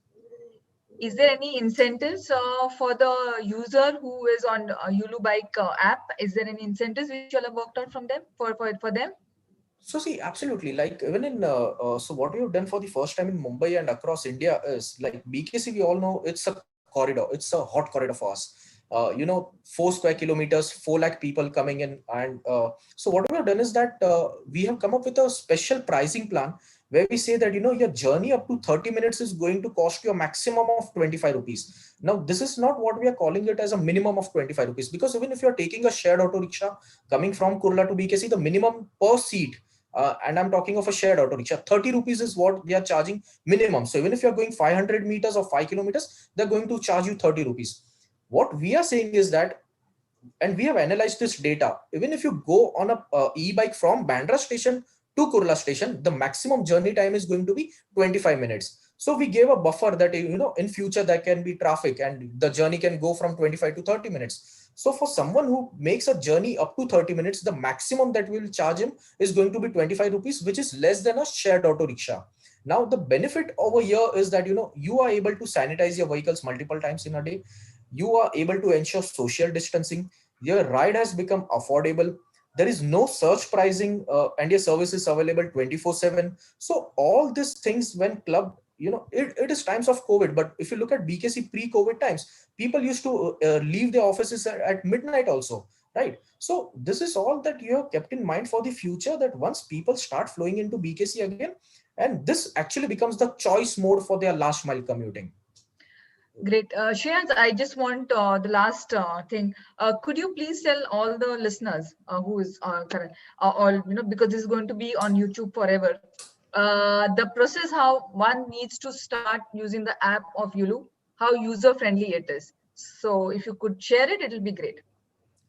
Is there any incentives for the user who is on Yulu Bike app? Is there any incentives which you have worked out from them for them? So see, absolutely. Like even in so what we have done for the first time in Mumbai and across India is like BKC. We all know it's a corridor. It's a hot corridor for us. 4 square kilometers, 4 lakh people coming in, and so what we have done is that we have come up with a special pricing plan where we say that your journey up to 30 minutes is going to cost you a maximum of 25 rupees. Now this is not what we are calling it as a minimum of 25 rupees, because even if you are taking a shared auto rickshaw coming from Kurla to BKC, the minimum per seat, and I'm talking of a shared auto rickshaw, 30 rupees is what they are charging minimum. So even if you're going 500 meters or 5 kilometers, they're going to charge you 30 rupees. What we are saying is that, and we have analyzed this data, even if you go on a e-bike from Bandra station to Kurla station, the maximum journey time is going to be 25 minutes. So we gave a buffer that, in future there can be traffic and the journey can go from 25 to 30 minutes. So for someone who makes a journey up to 30 minutes, the maximum that we will charge him is going to be 25 rupees, which is less than a shared auto rickshaw. Now, the benefit over here is that, you are able to sanitize your vehicles multiple times in a day. You are able to ensure social distancing. Your ride has become affordable. There is no surge pricing, and your service is available 24/7. So all these things when clubbed, it is times of COVID. But if you look at BKC pre-COVID times, people used to leave their offices at midnight also, right? So this is all that you have kept in mind for the future, that once people start flowing into BKC again, and this actually becomes the choice mode for their last mile commuting. Great. Shreyans, I just want the last thing. Could you please tell all the listeners who is current, all, because this is going to be on YouTube forever, the process how one needs to start using the app of Yulu, how user friendly it is. So if you could share it, it'll be great.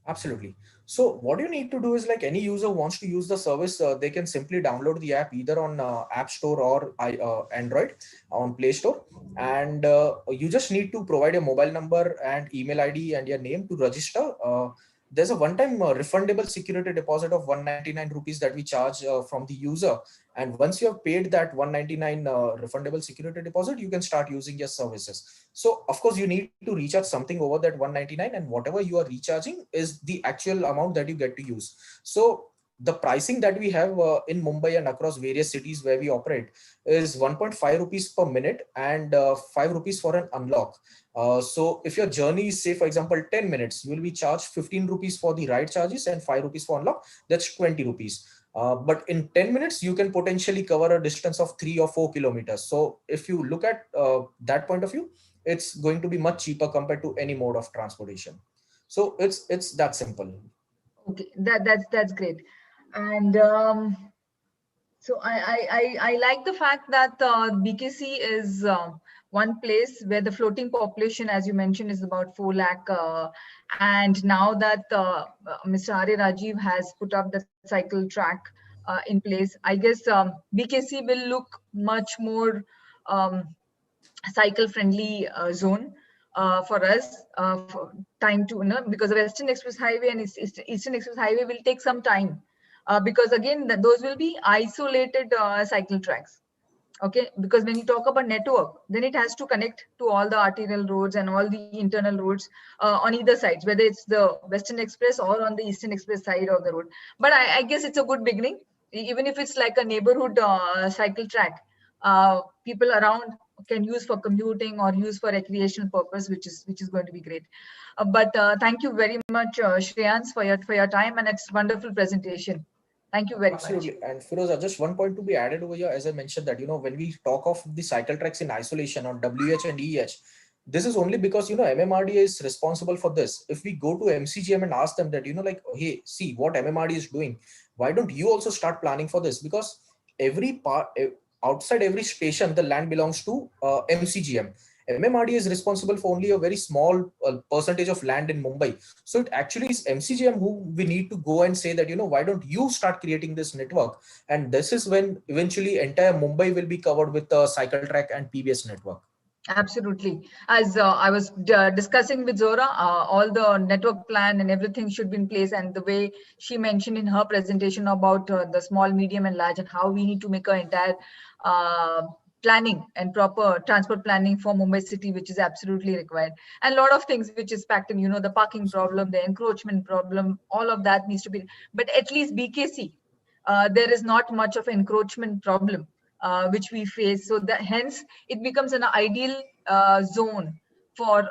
Absolutely. So what you need to do is, like, any user wants to use the service, they can simply download the app either on App Store or Android on Play Store. And you just need to provide your mobile number and email ID and your name to register. There's a one-time refundable security deposit of 199 rupees that we charge from the user. And once you have paid that 199 refundable security deposit, you can start using your services. So of course you need to recharge something over that 199, and whatever you are recharging is the actual amount that you get to use. So the pricing that we have in Mumbai and across various cities where we operate is 1.5 rupees per minute and 5 rupees for an unlock. So if your journey is, say for example 10 minutes, you will be charged 15 rupees for the ride charges and 5 rupees for unlock. That's 20 rupees. But in 10 minutes, you can potentially cover a distance of 3 or 4 kilometers. So if you look at that point of view, it's going to be much cheaper compared to any mode of transportation. So it's that simple. Okay, that's great. And so I like the fact that BKC is one place where the floating population, as you mentioned, is about 4 lakh. And now that Mr. Arya Rajiv has put up the cycle track in place, I guess BKC will look much more cycle friendly zone for us for time to, because the Western Express Highway and Eastern Express Highway will take some time because again those will be isolated cycle tracks. Okay, because when you talk about network, then it has to connect to all the arterial roads and all the internal roads on either sides, whether it's the Western Express or on the Eastern Express side of the road. But I guess it's a good beginning, even if it's like a neighborhood cycle track. People around can use for commuting or use for recreational purpose, which is going to be great. But thank you very much, Shreyans, for your time, and it's wonderful presentation. Thank you very much. Absolutely. And Firoza, just one point to be added over here, as I mentioned that, when we talk of the cycle tracks in isolation on WH and EH, this is only because, MMRDA is responsible for this. If we go to MCGM and ask them that, like, hey, see what MMRDA is doing, why don't you also start planning for this? Because every part, outside every station, the land belongs to MCGM. MMRDA is responsible for only a very small percentage of land in Mumbai. So it actually is MCGM who we need to go and say that, why don't you start creating this network? And this is when eventually entire Mumbai will be covered with the cycle track and PBS network. Absolutely. As I was discussing with Zora, all the network plan and everything should be in place. And the way she mentioned in her presentation about the small, medium, and large, and how we need to make our entire planning and proper transport planning for Mumbai city, which is absolutely required. And a lot of things which is packed in, the parking problem, the encroachment problem, all of that needs to be. But at least BKC, there is not much of encroachment problem. Which we face, so that hence it becomes an ideal zone for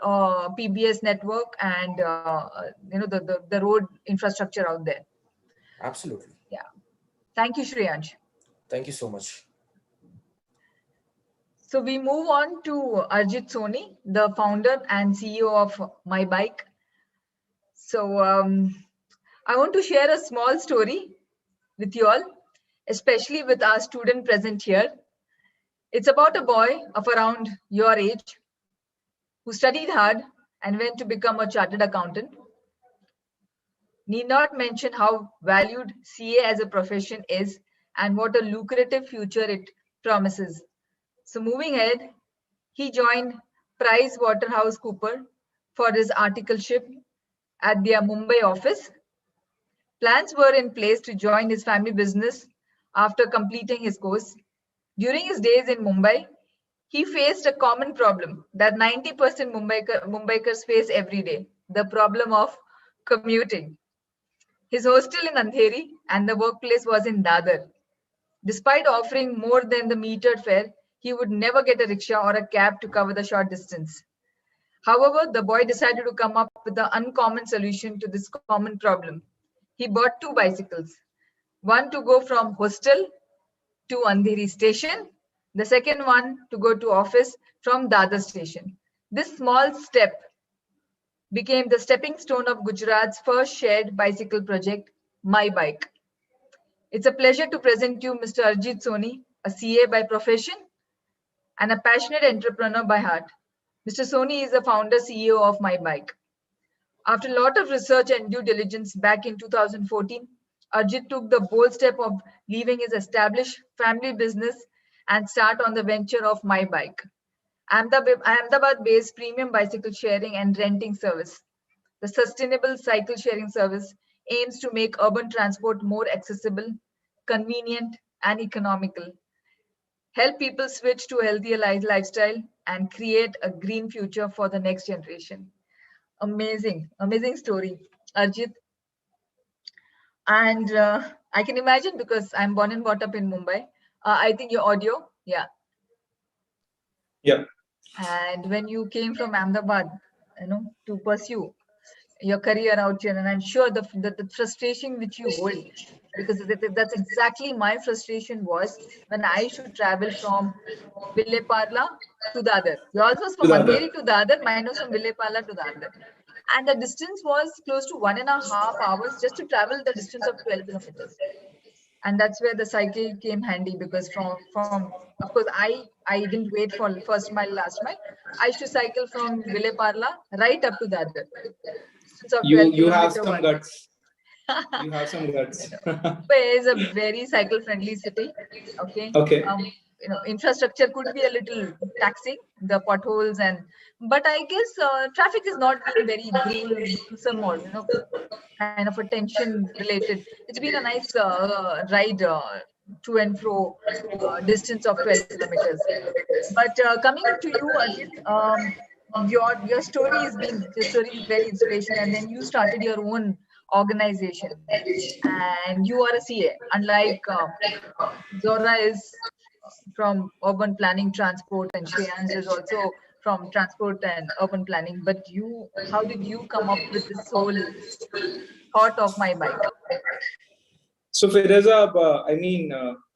PBS network and the road infrastructure out there. Absolutely. Yeah. Thank you, Shreyansh. Thank you so much. So we move on to Arjit Soni, the founder and CEO of My Bike. So I want to share a small story with you all, especially with our student present here. It's about a boy of around your age who studied hard and went to become a chartered accountant. Need not mention how valued CA as a profession is and what a lucrative future it promises. So moving ahead, he joined PricewaterhouseCoopers for his articleship at their Mumbai office. Plans were in place to join his family business after completing his course. During his days in Mumbai, he faced a common problem that 90% Mumbaikars face every day, the problem of commuting. His hostel in Andheri and the workplace was in Dadar. Despite offering more than the metered fare, he would never get a rickshaw or a cab to cover the short distance. However, the boy decided to come up with an uncommon solution to this common problem. He bought 2 bicycles, one to go from hostel to Andheri station, the second one to go to office from Dadar station. This small step became the stepping stone of Gujarat's first shared bicycle project, My Bike. It's a pleasure to present you Mr. Arjit Soni, a CA by profession and a passionate entrepreneur by heart. Mr. Soni is the founder CEO of My Bike. After a lot of research and due diligence back in 2014, Arjit took the bold step of leaving his established family business and start on the venture of My Bike, Ahmedabad-based premium bicycle sharing and renting service. The sustainable cycle sharing service aims to make urban transport more accessible, convenient, and economical, help people switch to a healthier lifestyle, and create a green future for the next generation. Amazing, amazing story, Arjit. And I can imagine because I'm born and brought up in Mumbai. I think your audio, yeah. Yeah. And when you came from Ahmedabad, to pursue your career out here, and I'm sure the frustration which you hold, because that's exactly my frustration was when I should travel from Ville Parla to Dadar. Yours was from To Dadar. Andheri to Dadar, mine was from Ville Parla to Dadar. And the distance was close to 1.5 hours just to travel the distance of 12 kilometers. And that's where the cycle came handy, because from of course I didn't wait for first mile, last mile. I used to cycle from Ville Parla right up to Dadar. Distance of 12 You have kilometer some one. guts. You have some guts. Mumbai is a very cycle friendly city. Okay. Okay. Infrastructure could be a little taxing, the potholes, but I guess traffic is not been very gruesome or kind of a tension related. It's been a nice ride to and fro, distance of 12 kilometers. But coming to you, Ajit, your story is very inspirational, and then you started your own organization, and you are a CA, unlike Zora is from urban planning, transport, and Shreyans is also from transport and urban planning. But how did you come up with this whole thought of My Bike? So Fireza,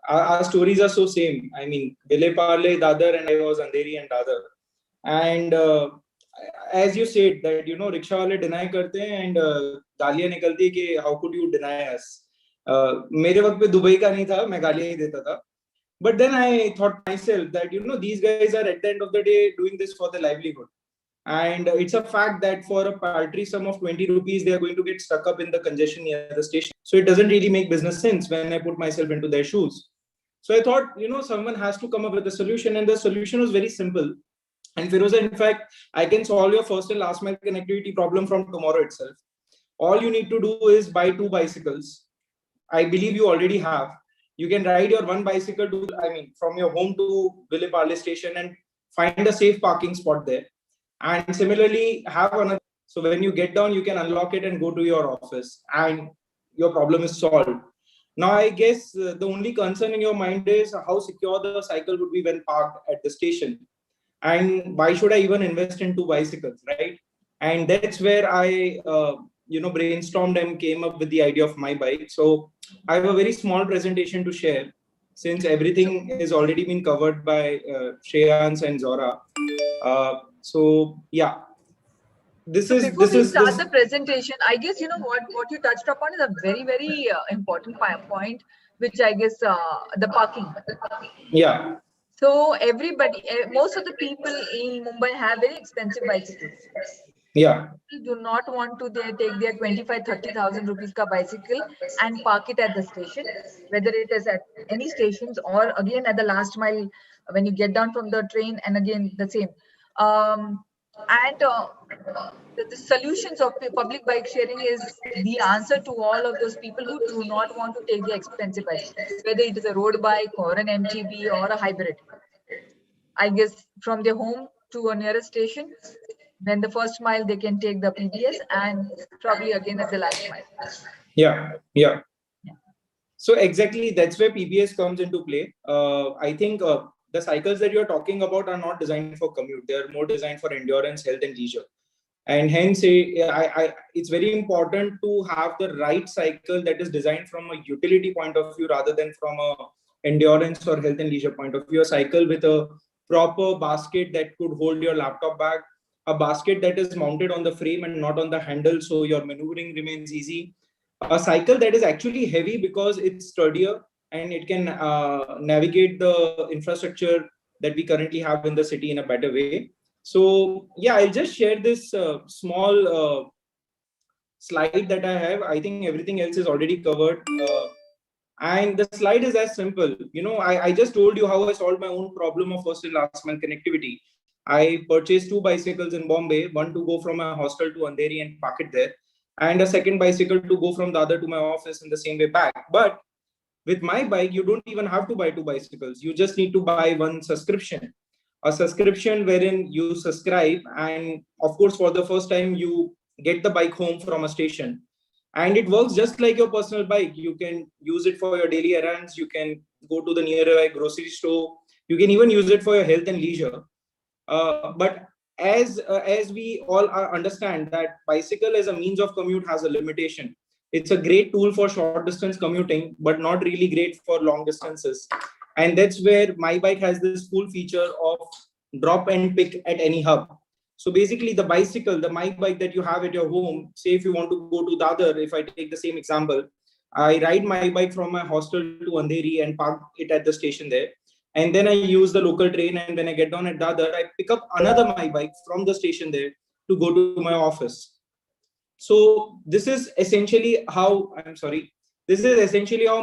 our stories are so same. I mean, Ville Parle, Dadar, and I was Andheri and Dadar. And as you said that, rickshaw wale deny karte hain and gaaliyan nikalti ki how could you deny us? मेरे वक्त पे Dubai का नहीं था, मैं गालियां ही देता था. But then I thought myself that, these guys are at the end of the day doing this for their livelihood. And it's a fact that for a paltry sum of 20 rupees, they are going to get stuck up in the congestion near the station. So it doesn't really make business sense when I put myself into their shoes. So I thought, someone has to come up with a solution, and the solution was very simple. And Firoza, in fact, I can solve your first and last mile connectivity problem from tomorrow itself. All you need to do is buy 2 bicycles. I believe you already have. You can ride your 1 bicycle from your home to Ville Parle station and find a safe parking spot there. And similarly, have another. So when you get down, you can unlock it and go to your office, and your problem is solved. Now, I guess the only concern in your mind is how secure the cycle would be when parked at the station. And why should I even invest in 2 bicycles, right? And that's where I, brainstormed and came up with the idea of My Bike. So I have a very small presentation to share, since everything has already been covered by Shreyans and Zora. So yeah, Before we start the presentation, I guess what you touched upon is a very, very important point, which I guess the parking. Yeah. So everybody, most of the people in Mumbai have very expensive bicycles. Yeah. People do not want to take their 25,000-30,000 rupees ka bicycle and park it at the station, whether it is at any stations or again at the last mile when you get down from the train, and again the same. The solutions of public bike sharing is the answer to all of those people who do not want to take the expensive bike, whether it is a road bike or an MGB or a hybrid. I guess from their home to a nearest station, then the first mile they can take the PBS, and probably again at the last mile. Yeah. So exactly, that's where PBS comes into play. I think the cycles that you're talking about are not designed for commute. They're more designed for endurance, health, and leisure. And hence, it's very important to have the right cycle that is designed from a utility point of view rather than from a endurance or health and leisure point of view. A cycle with a proper basket that could hold your laptop bag, a basket that is mounted on the frame and not on the handle, so your maneuvering remains easy. A cycle that is actually heavy because it's sturdier and it can navigate the infrastructure that we currently have in the city in a better way. So yeah, I'll just share this small slide that I have. I think everything else is already covered. And the slide is as simple. I just told you how I solved my own problem of first and last mile connectivity. I purchased 2 bicycles in Bombay, one to go from my hostel to Andheri and park it there, and a second bicycle to go from Dadar to my office in the same way back. But with my bike, you don't even have to buy 2 bicycles. You just need to buy one subscription. A subscription wherein you subscribe, and of course, for the first time, you get the bike home from a station. And it works just like your personal bike. You can use it for your daily errands. You can go to the nearby grocery store. You can even use it for your health and leisure. But as we all understand that bicycle as a means of commute has a limitation. It's a great tool for short distance commuting, but not really great for long distances. And that's where my bike has this cool feature of drop and pick at any hub. So basically the bicycle, the my bike that you have at your home, say if you want to go to Dadar, if I take the same example, I ride my bike from my hostel to Andheri and park it at the station there. And then I use the local train, and when I get down at Dadar, I pick up another my bike from the station there to go to my office. So this is essentially how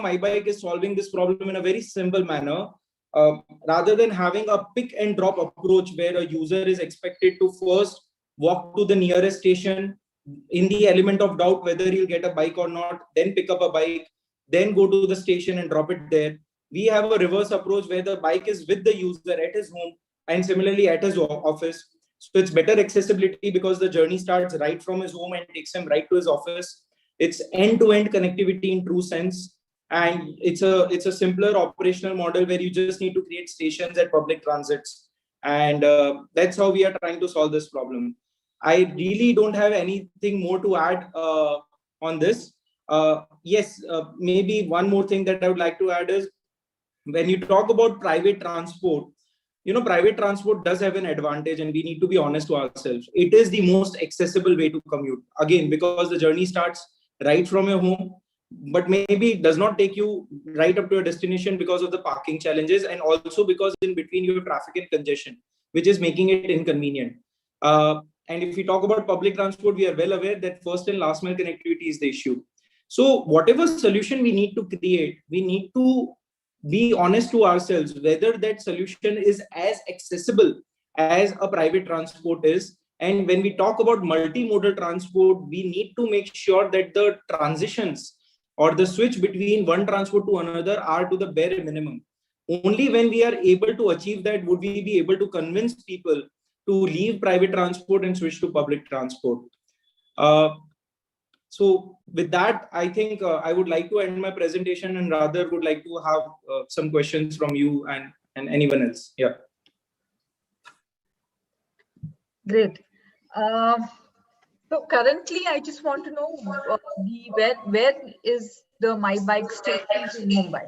my bike is solving this problem in a very simple manner. Rather than having a pick and drop approach where a user is expected to first walk to the nearest station in the element of doubt whether he'll get a bike or not, then pick up a bike, then go to the station and drop it there. We have a reverse approach where the bike is with the user at his home and similarly at his office. So it's better accessibility because the journey starts right from his home and takes him right to his office. It's end-to-end connectivity in true sense. And it's a simpler operational model where you just need to create stations at public transits. And that's how we are trying to solve this problem. I really don't have anything more to add on this. Yes, maybe one more thing that I would like to add is when you talk about private transport, private transport does have an advantage, and we need to be honest to ourselves. It is the most accessible way to commute. Again, because the journey starts right from your home, but maybe it does not take you right up to your destination because of the parking challenges, and also because in between you have traffic and congestion, which is making it inconvenient. And if we talk about public transport, we are well aware that first and last mile connectivity is the issue. So whatever solution we need to create, we need to be honest to ourselves whether that solution is as accessible as a private transport is. And when we talk about multimodal transport, we need to make sure that the transitions or the switch between one transport to another are to the bare minimum. Only when we are able to achieve that would we be able to convince people to leave private transport and switch to public transport. So with that, I think I would like to end my presentation and rather would like to have some questions from you and anyone else. Yeah. Great. So currently, I just want to know where is the My Bike station in Mumbai?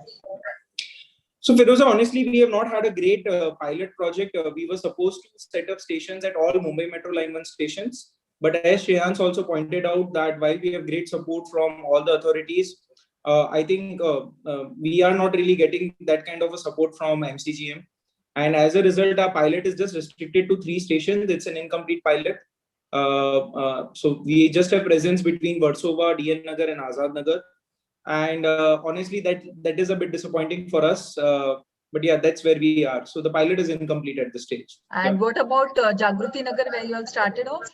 So Firoza, honestly, we have not had a great pilot project. We were supposed to set up stations at all Mumbai Metro Line 1 stations. But as Shreyans also pointed out that while we have great support from all the authorities, I think we are not really getting that kind of a support from MCGM. And as a result, our pilot is just restricted to 3 stations. It's an incomplete pilot. So we just have presence between Versova, DN Nagar and Azad Nagar. And honestly, that is a bit disappointing for us. But yeah, that's where we are. So the pilot is incomplete at this stage. And what about Jagruti Nagar, where you all started off?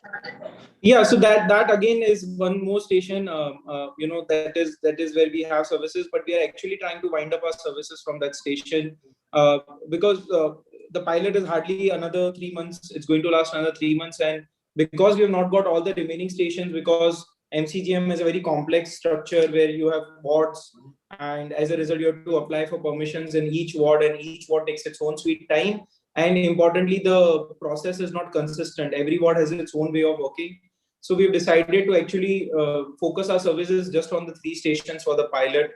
Yeah, so that again is one more station. That is where we have services, but we are actually trying to wind up our services from that station because the pilot is hardly another 3 months. It's going to last another 3 months, and because we have not got all the remaining stations, because MCGM is a very complex structure where you have wards, and as a result, you have to apply for permissions in each ward, and each ward takes its own sweet time. And importantly, the process is not consistent. Every ward has its own way of working. So we've decided to actually focus our services just on the 3 stations for the pilot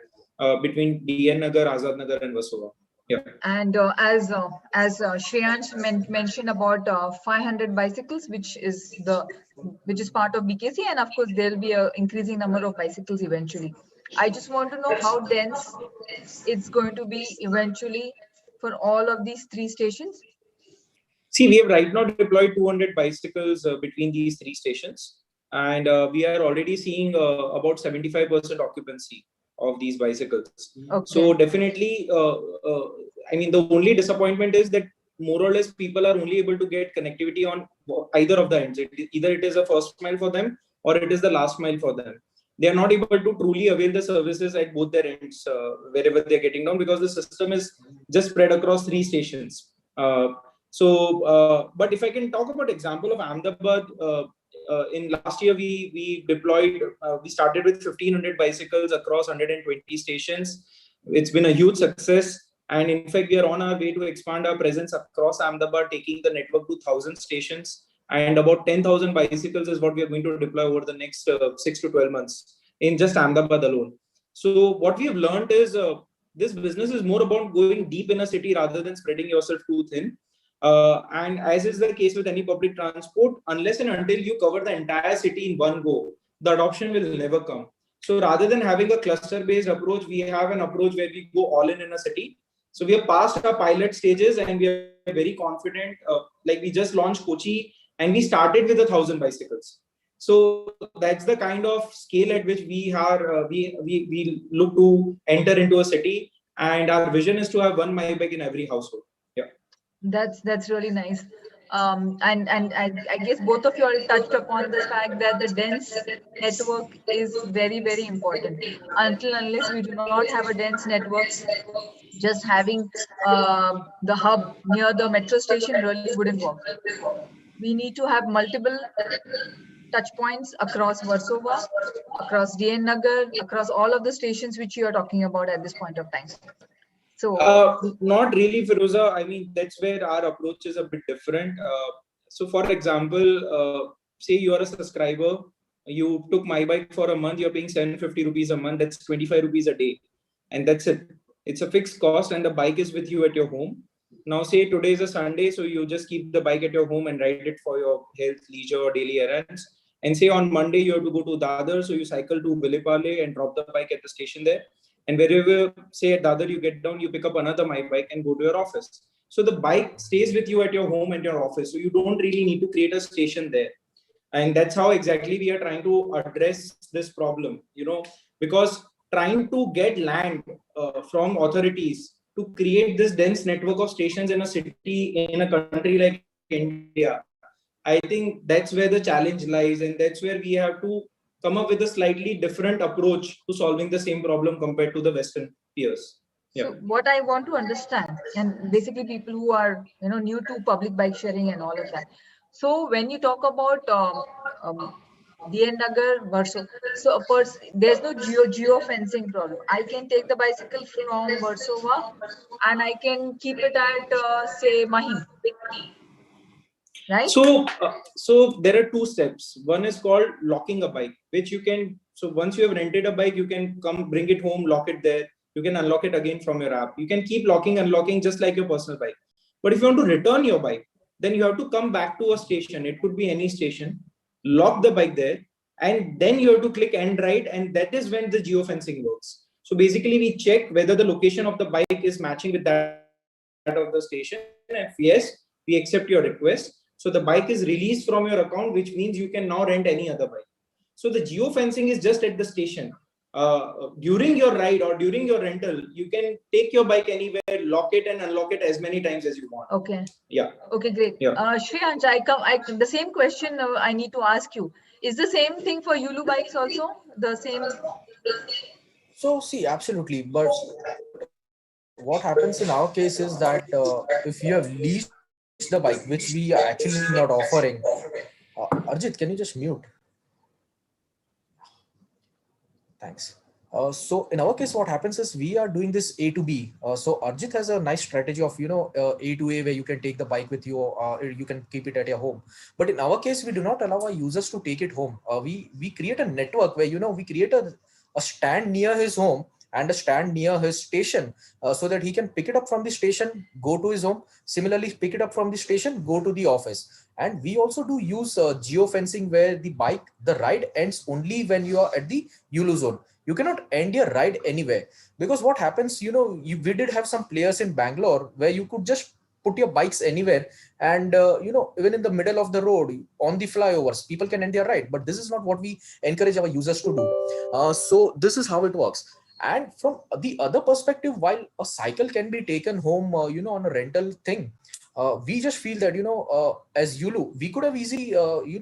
between DN Nagar, Azad Nagar, and Versova. Yeah. And as Shreyans mentioned about 500 bicycles, which is part of BKC, and of course there will be an increasing number of bicycles eventually. I just want to know how dense it's going to be eventually for all of these 3 stations. See, we have right now deployed 200 bicycles between these 3 stations. and we are already seeing about 75% occupancy of these bicycles. Okay. So definitely, I mean, the only disappointment is that more or less people are only able to get connectivity on either of the ends. Either it is a first mile for them or it is the last mile for them. They are not able to truly avail the services at both their ends wherever they're getting down, because the system is just spread across 3 stations. But if I can talk about example of Ahmedabad, in last year we deployed, we started with 1500 bicycles across 120 stations. It's been a huge success, and in fact we are on our way to expand our presence across Ahmedabad, taking the network to 1000 stations, and about 10,000 bicycles is what we are going to deploy over the next 6 to 12 months in just Ahmedabad alone. So what we have learned is this business is more about going deep in a city rather than spreading yourself too thin. And as is the case with any public transport, unless and until you cover the entire city in one go, the adoption will never come. So rather than having a cluster-based approach, we have an approach where we go all in a city. So we have passed our pilot stages and we are very confident. Like we just launched Kochi and we started with 1,000 bicycles. So that's the kind of scale at which we are. We look to enter into a city, and our vision is to have one My Bike in every household. Yeah. That's really nice. And I guess both of you all touched upon the fact that the dense network is very, very important. Unless we do not have a dense network, just having the hub near the metro station really wouldn't work. We need to have multiple touch points across Versova, across DN Nagar, across all of the stations which you are talking about at this point of time. So not really, Firoza. I mean, that's where our approach is a bit different. So for example, say you are a subscriber, you took My Bike for a month, you're paying 750 rupees a month, that's 25 rupees a day. And that's it. It's a fixed cost and the bike is with you at your home. Now say today is a Sunday, so you just keep the bike at your home and ride it for your health, leisure or daily errands. And say on Monday you have to go to Dadar, so you cycle to Vileparle and drop the bike at the station there. And wherever, say at Dadar you get down, you pick up another My Bike and go to your office. So the bike stays with you at your home and your office. So you don't really need to create a station there. And that's how exactly we are trying to address this problem, because trying to get land from authorities to create this dense network of stations in a city, in a country like India, I think that's where the challenge lies. And that's where we have to come up with a slightly different approach to solving the same problem compared to the Western peers. Yeah. So what I want to understand, and basically people who are new to public bike sharing and all of that. So when you talk about DN Nagar, Versova, so of course there's no geo fencing problem. I can take the bicycle from Versova and I can keep it at say Mahim. Right? So there are 2 steps. One is called locking a bike, which you can, so once you have rented a bike, you can come bring it home, lock it there. You can unlock it again from your app. You can keep locking, unlocking just like your personal bike. But if you want to return your bike, then you have to come back to a station. It could be any station, lock the bike there, and then you have to click end right. And that is when the geofencing works. So basically we check whether the location of the bike is matching with that of the station. And if yes, we accept your request. So the bike is released from your account, which means you can now rent any other bike. So the geofencing is just at the station. During your ride or during your rental, you can take your bike anywhere, lock it and unlock it as many times as you want. Okay. Yeah. Okay, great. Yeah. Shreyansh, the same question I need to ask you. Is the same thing for Yulu bikes also? The same? So see, absolutely. But what happens in our case is that if you have leased the bike, which we are actually not offering. Arjit, can you just mute? Thanks. So in our case, what happens is we are doing this A to B. So Arjit has a nice strategy of, A to A, where you can take the bike with you, or you can keep it at your home. But in our case, we do not allow our users to take it home. We create a network where, we create a stand near his home and a stand near his station, so that he can pick it up from the station, go to his home. Similarly, pick it up from the station, go to the office. And we also do use geofencing, where the ride ends only when you are at the Yulu zone. You cannot end your ride anywhere, because what happens, we did have some players in Bangalore where you could just put your bikes anywhere, and even in the middle of the road, on the flyovers, people can end their ride. But this is not what we encourage our users to do. So this is how it works. And from the other perspective, while a cycle can be taken home, on a rental thing, we just feel that, as Yulu, we could have easily,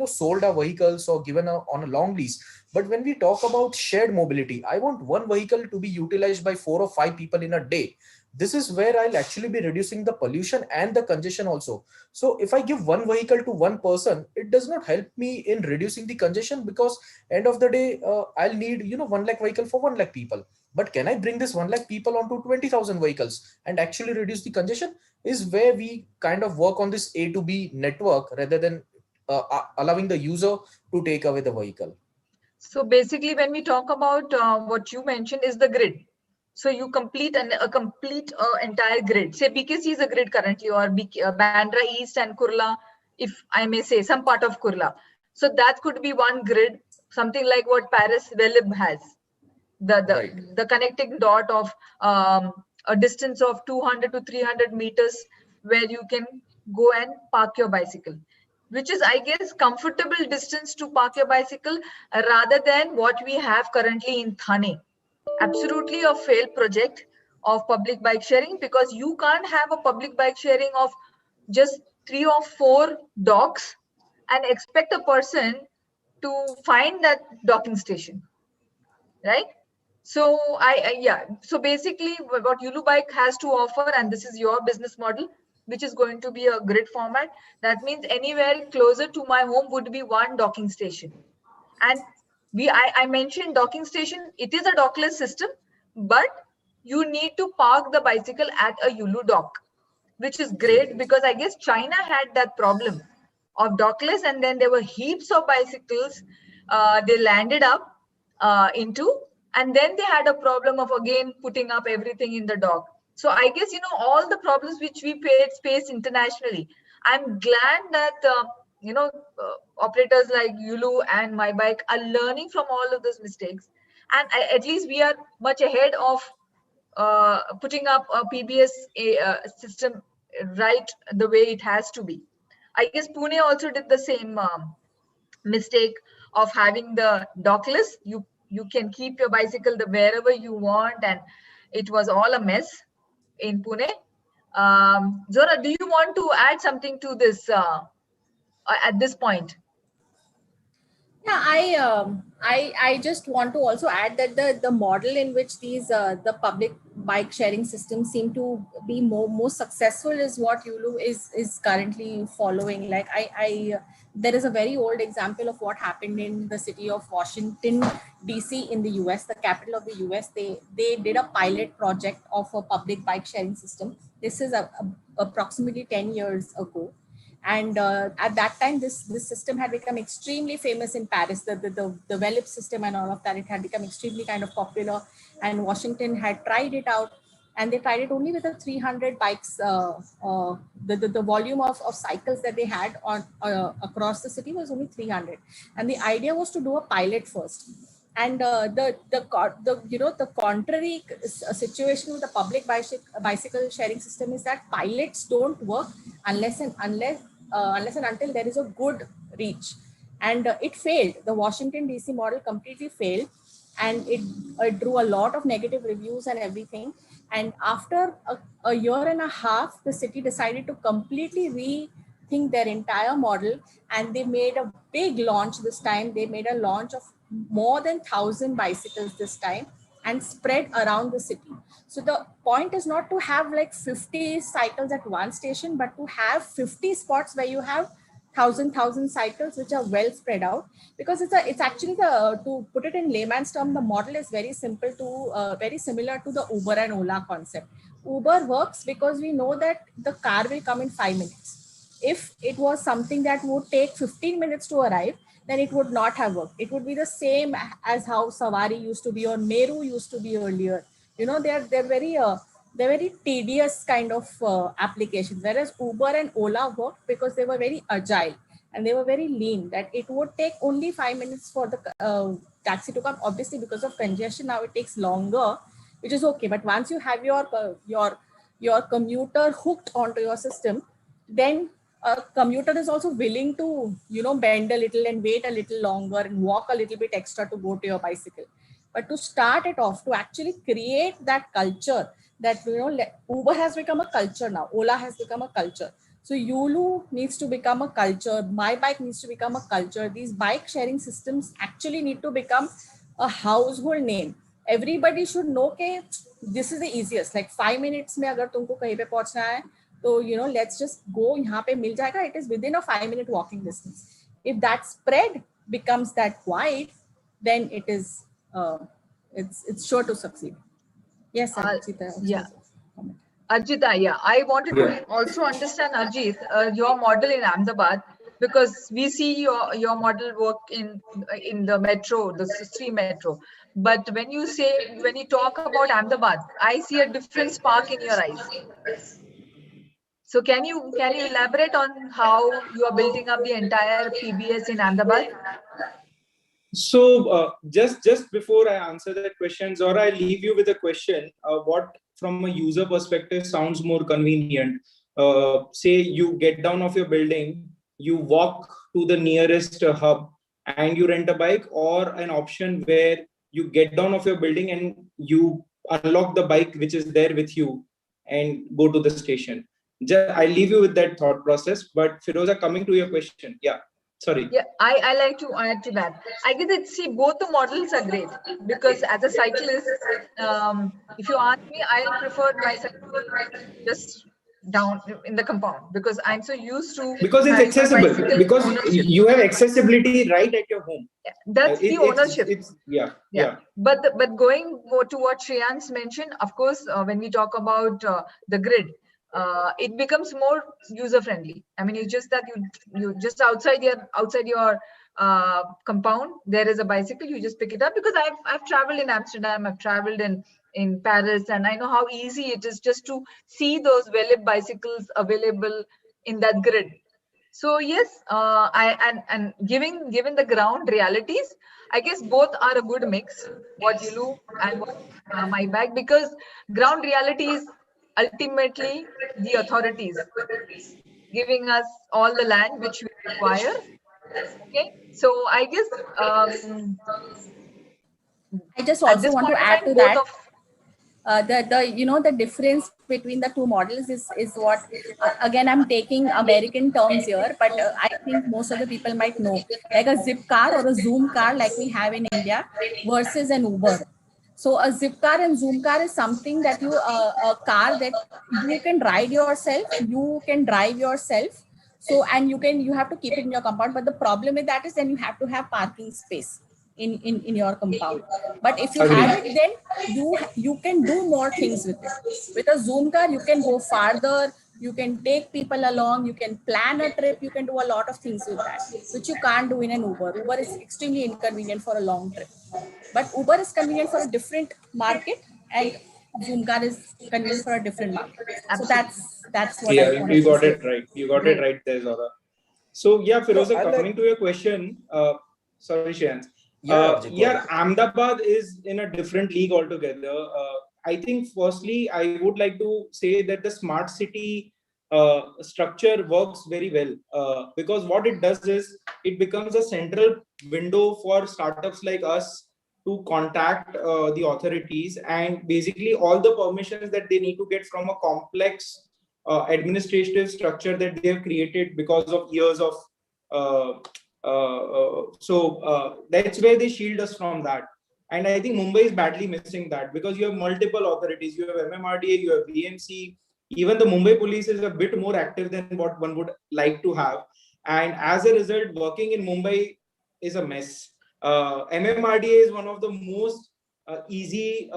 sold our vehicles or given on a long lease. But when we talk about shared mobility, I want one vehicle to be utilized by 4 or 5 people in a day. This is where I'll actually be reducing the pollution and the congestion also. So if I give one vehicle to one person, it does not help me in reducing the congestion, because end of the day, I'll need, 1 lakh vehicle for 1 lakh people. But can I bring this 1 lakh people onto 20,000 vehicles and actually reduce the congestion? Is where we kind of work on this A to B network, rather than allowing the user to take away the vehicle. So basically, when we talk about what you mentioned is the grid. So you complete a complete entire grid. Say BKC is a grid currently, or Bandra East and Kurla, if I may say, some part of Kurla. So that could be one grid, something like what Paris Velib has. The connecting dot of a distance of 200 to 300 meters, where you can go and park your bicycle, which is, I guess, comfortable distance to park your bicycle, rather than what we have currently in Thane. Absolutely a failed project of public bike sharing, because you can't have a public bike sharing of just 3 or 4 docks and expect a person to find that docking station, right? So so basically what Yulu Bike has to offer, and this is your business model, which is going to be a grid format. That means anywhere closer to my home would be one docking station. And I mentioned docking station, it is a dockless system, but you need to park the bicycle at a Yulu dock, which is great, because I guess China had that problem of dockless, and then there were heaps of bicycles they landed up into, and then they had a problem of again putting up everything in the dock. So I guess, all the problems which we face internationally, I'm glad that operators like Yulu and My Bike are learning from all of those mistakes, and at least we are much ahead of putting up a PBS system right the way it has to be. I guess Pune also did the same mistake of having the dockless. You can keep your bicycle wherever you want, and it was all a mess in Pune. Zora, do you want to add something to this at this point? Yeah, I just want to also add that the model in which these the public bike sharing systems seem to be more successful is what Yulu is currently following. Like I there is a very old example of what happened in the city of Washington DC in the US, the capital of the US. They did a pilot project of a public bike sharing system. This is approximately 10 years ago. And at that time, this system had become extremely famous in Paris. The Velib system and all of that, it had become extremely kind of popular. And Washington had tried it out, and they tried it only with the 300 bikes. The volume of cycles that they had on across the city was only 300, and the idea was to do a pilot first. And the contrary situation with the public bicycle sharing system is that pilots don't work unless and until there is a good reach. And it failed. The Washington DC model completely failed, and it drew a lot of negative reviews and everything. And after a year and a half, the city decided to completely rethink their entire model, and they made a big launch this time. They made a launch of more than 1,000 bicycles this time, and spread around the city. So the point is not to have like 50 cycles at one station, but to have 50 spots where you have 1,000 cycles which are well spread out. Because it's actually to put it in layman's term, the model is very simple to very similar to the Uber and Ola concept. Uber works because we know that the car will come in 5 minutes. If it was something that would take 15 minutes to arrive, then it would not have worked. It would be the same as how Savari used to be or Meru used to be earlier. They're very tedious kind of applications. Whereas Uber and Ola worked because they were very agile and they were very lean. That it would take only 5 minutes for the taxi to come. Obviously, because of congestion, now it takes longer, which is okay. But once you have your your commuter hooked onto your system, then a commuter is also willing to, bend a little and wait a little longer and walk a little bit extra to go to your bicycle. But to start it off, to actually create that culture that, Uber has become a culture now, Ola has become a culture. So Yulu needs to become a culture. My Bike needs to become a culture. These bike sharing systems actually need to become a household name. Everybody should know that this is the easiest. Like 5 minutes में अगर तुमको कहीं पे पहुंचना है, तो let's just go. यहाँ पे मिल जाएगा. It is within a 5-minute walking distance. If that spread becomes that wide, then it is it's sure to succeed. Yes, Archita. Yeah. Arjita, yeah, I wanted to also understand, Arjit, your model in Ahmedabad, because we see your model work in the metro, the Sri Metro. But when you talk about Ahmedabad, I see a different spark in your eyes. So can you elaborate on how you are building up the entire PBS in Ahmedabad? So just before I answer that question, Zora, I leave you with a question. What from a user perspective sounds more convenient? Say you get down off your building, you walk to the nearest hub and you rent a bike, or an option where you get down off your building and you unlock the bike which is there with you and go to the station. I leave you with that thought process. But Firoza, coming to your question, yeah. Sorry. Yeah, I like to add to that. I get that. See, both the models are great, because as a cyclist, if you ask me, I prefer my cycle just down in the compound, because I'm so used to, because it's accessible, because you have accessibility right at your home. Yeah, that's the ownership. Yeah. But going to what Shreyans mentioned, of course, when we talk about the grid, it becomes more user friendly. I mean, it's just that you just outside your compound, there is a bicycle, you just pick it up. Because I've traveled in Amsterdam, I've traveled in Paris, and I know how easy it is just to see those Velib bicycles available in that grid. So yes, and given the ground realities, I guess both are a good mix, what Yulu and what My Bike, because ground realities ultimately the authorities giving us all the land which we require. Okay, so I guess I just also want to add to that. The difference between the two models is what, again, I'm taking American terms here, but I think most of the people might know, like a Zip car or a Zoom car like we have in India versus an Uber. So a Zip car and Zoom car is something that a car that you can ride yourself, you can drive yourself. So, and you have to keep it in your compound. But the problem with that is then you have to have parking space in your compound. But if you have it, then you can do more things with it. With a Zoom car, you can go farther, you can take people along, you can plan a trip, you can do a lot of things with that, which you can't do in an Uber. Uber is extremely inconvenient for a long trip. But Uber is convenient for a different market, and Zoom car is convenient for a different market. Absolutely. So that's what I you got it right. You got it right there, Zora. So yeah, Firoza, coming to your question, sorry, Shreyansh. Ahmedabad is in a different league altogether. I think firstly, I would like to say that the smart city structure works very well, because what it does is it becomes a central window for startups like us to contact the authorities, and basically all the permissions that they need to get from a complex administrative structure that they have created because of years of so that's where they shield us from that. And I think Mumbai is badly missing that, because you have multiple authorities, you have MMRDA, you have BMC, even the Mumbai police is a bit more active than what one would like to have. And as a result, working in Mumbai is a mess. MMRDA is one of the most easy,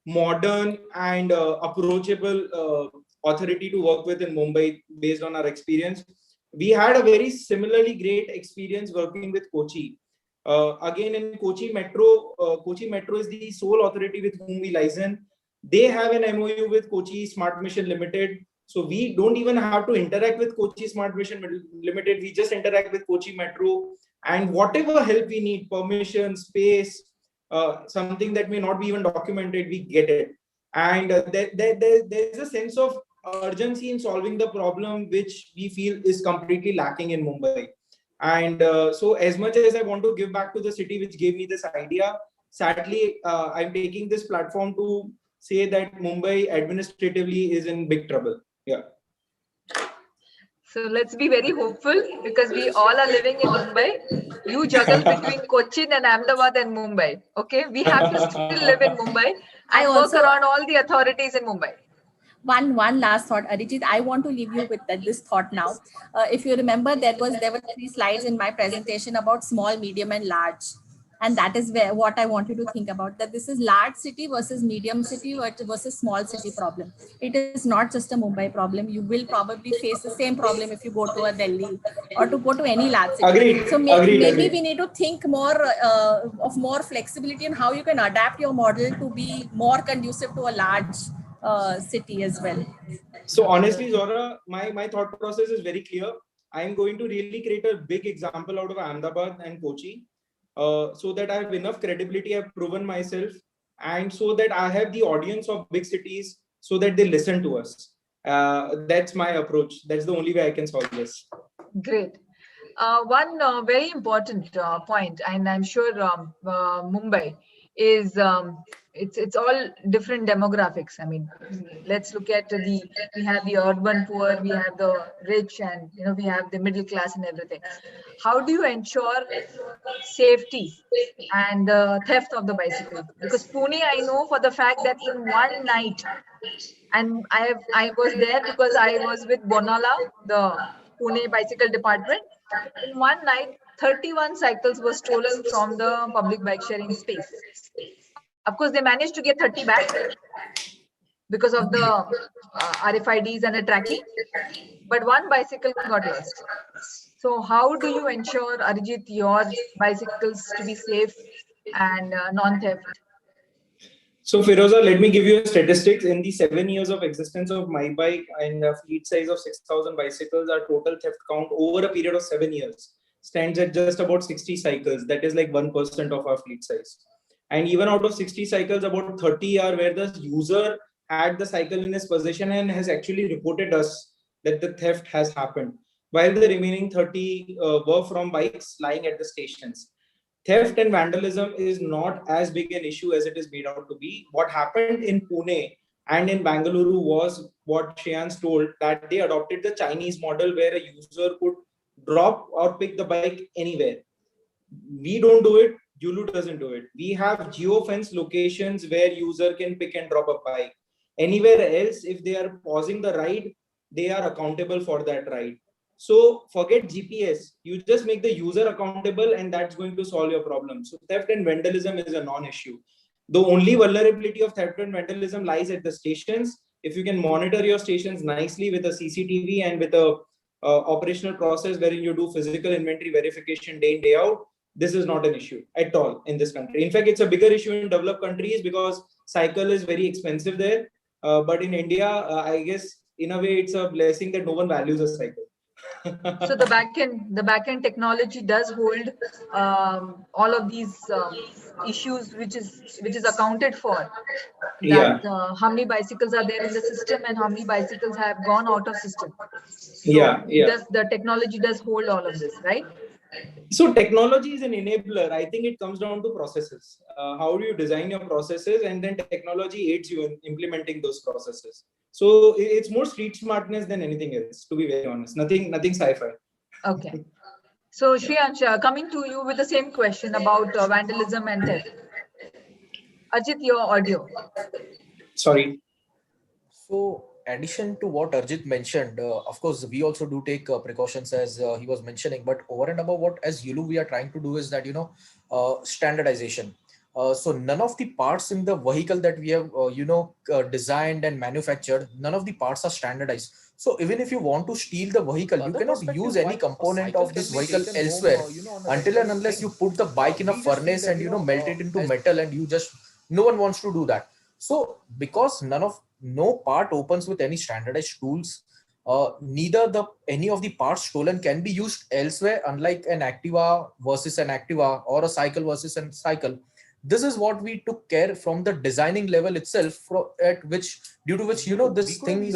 modern and approachable authority to work with in Mumbai based on our experience. We had a very similarly great experience working with Kochi. Again, in Kochi Metro is the sole authority with whom we license. They have an MOU with Kochi Smart Mission Limited. So we don't even have to interact with Kochi Smart Mission Limited. We just interact with Kochi Metro. And whatever help we need, permission, space, something that may not be even documented, we get it. And there's a sense of urgency in solving the problem, which we feel is completely lacking in Mumbai. And so as much as I want to give back to the city which gave me this idea, sadly, I'm taking this platform to say that Mumbai administratively is in big trouble. Yeah. So let's be very hopeful, because we all are living in Mumbai. You juggle between Cochin and Ahmedabad and Mumbai. Okay, we have to still live in Mumbai I and work also- around all the authorities in Mumbai. One last thought, Arijit. I want to leave you with this thought now. If you remember, there were 3 slides in my presentation about small, medium, and large, and that is what I want you to think about. That this is large city versus medium city versus small city problem. It is not just a Mumbai problem. You will probably face the same problem if you go to a Delhi or to go to any large city. Agreed. So maybe we need to think more of more flexibility in how you can adapt your model to be more conducive to a large city as well. So honestly, Zora, my thought process is very clear. I'm going to really create a big example out of Ahmedabad and Kochi, so that I have enough credibility, I've proven myself, and so that I have the audience of big cities, so that they listen to us. That's my approach. That's the only way I can solve this. Great. One very important point, and I'm sure Mumbai is it's all different demographics. I mean, let's look at we have the urban poor, we have the rich, and we have the middle class and everything. How do you ensure safety and theft of the bicycle? Because Pune, I know for the fact that in one night, and I was there because I was with Bonala, the Pune bicycle department. In one night, 31 cycles were stolen from the public bike sharing space. Of course, they managed to get 30 back because of the RFIDs and the tracking, but one bicycle got lost. So how do you ensure, Arijit, your bicycles to be safe and non-theft? So Firoza, let me give you statistics. In the 7 years of existence of My Bike and a fleet size of 6,000 bicycles, our total theft count over a period of 7 years stands at just about 60 cycles. That is like 1% of our fleet size. And even out of 60 cycles, about 30 are where the user had the cycle in his possession and has actually reported us that the theft has happened, while the remaining 30 were from bikes lying at the stations. Theft and vandalism is not as big an issue as it is made out to be. What happened in Pune and in Bangalore was what Shreyansh told, that they adopted the Chinese model where a user could drop or pick the bike anywhere. We don't do it. Yulu doesn't do it. We have geofence locations where user can pick and drop a bike. Anywhere else, if they are pausing the ride, they are accountable for that ride. So forget GPS. You just make the user accountable, and that's going to solve your problem. So theft and vandalism is a non-issue. The only vulnerability of theft and vandalism lies at the stations. If you can monitor your stations nicely with a CCTV and with a operational process wherein you do physical inventory verification day in, day out, this is not an issue at all in this country. In fact, it's a bigger issue in developed countries because cycle is very expensive there. But in India, I guess in a way it's a blessing that no one values a cycle. So the backend technology does hold all of these issues, which is accounted for. That how many bicycles are there in the system and how many bicycles have gone out of system. So the technology does hold all of this, right? So technology is an enabler. I think it comes down to processes. How do you design your processes, and then technology aids you in implementing those processes. So it's more street smartness than anything else, to be very honest. Nothing sci-fi. Okay. So Shreyansh, coming to you with the same question about vandalism and theft. Ajit, your audio. Sorry. So, addition to what Arjit mentioned, of course, we also do take precautions as he was mentioning, but over and above what as Yulu we are trying to do is that, standardization. So none of the parts in the vehicle that we have, designed and manufactured, none of the parts are standardized. So even if you want to steal the vehicle, you cannot use any component of this vehicle elsewhere until and unless you put the bike in a furnace and, melt it into metal, and no one wants to do that. So because no part opens with any standardized tools, neither any of the parts stolen can be used elsewhere, unlike an Activa versus an Activa or a cycle versus a cycle. this is what we took care from the designing level itself, due to which, this thing,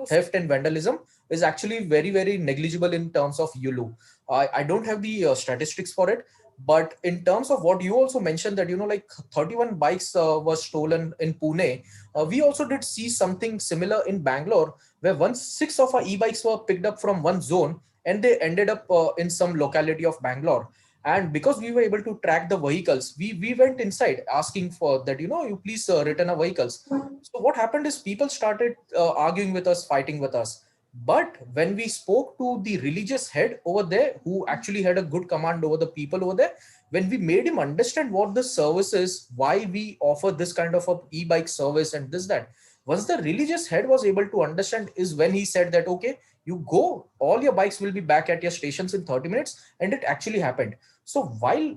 theft and vandalism is actually very, very negligible in terms of Yulu. I don't have the statistics for it, but in terms of what you also mentioned, that, like 31 bikes were stolen in Pune, we also did see something similar in Bangalore, where once 6 of our e-bikes were picked up from one zone, and they ended up in some locality of Bangalore. And because we were able to track the vehicles, we went inside asking for that, you please return our vehicles. So what happened is people started arguing with us, fighting with us. But when we spoke to the religious head over there, who actually had a good command over the people over there, when we made him understand what the service is, why we offer this kind of a e-bike service and this, that, once the religious head was able to understand, is when he said that, okay, you go, all your bikes will be back at your stations in 30 minutes. And it actually happened. So while,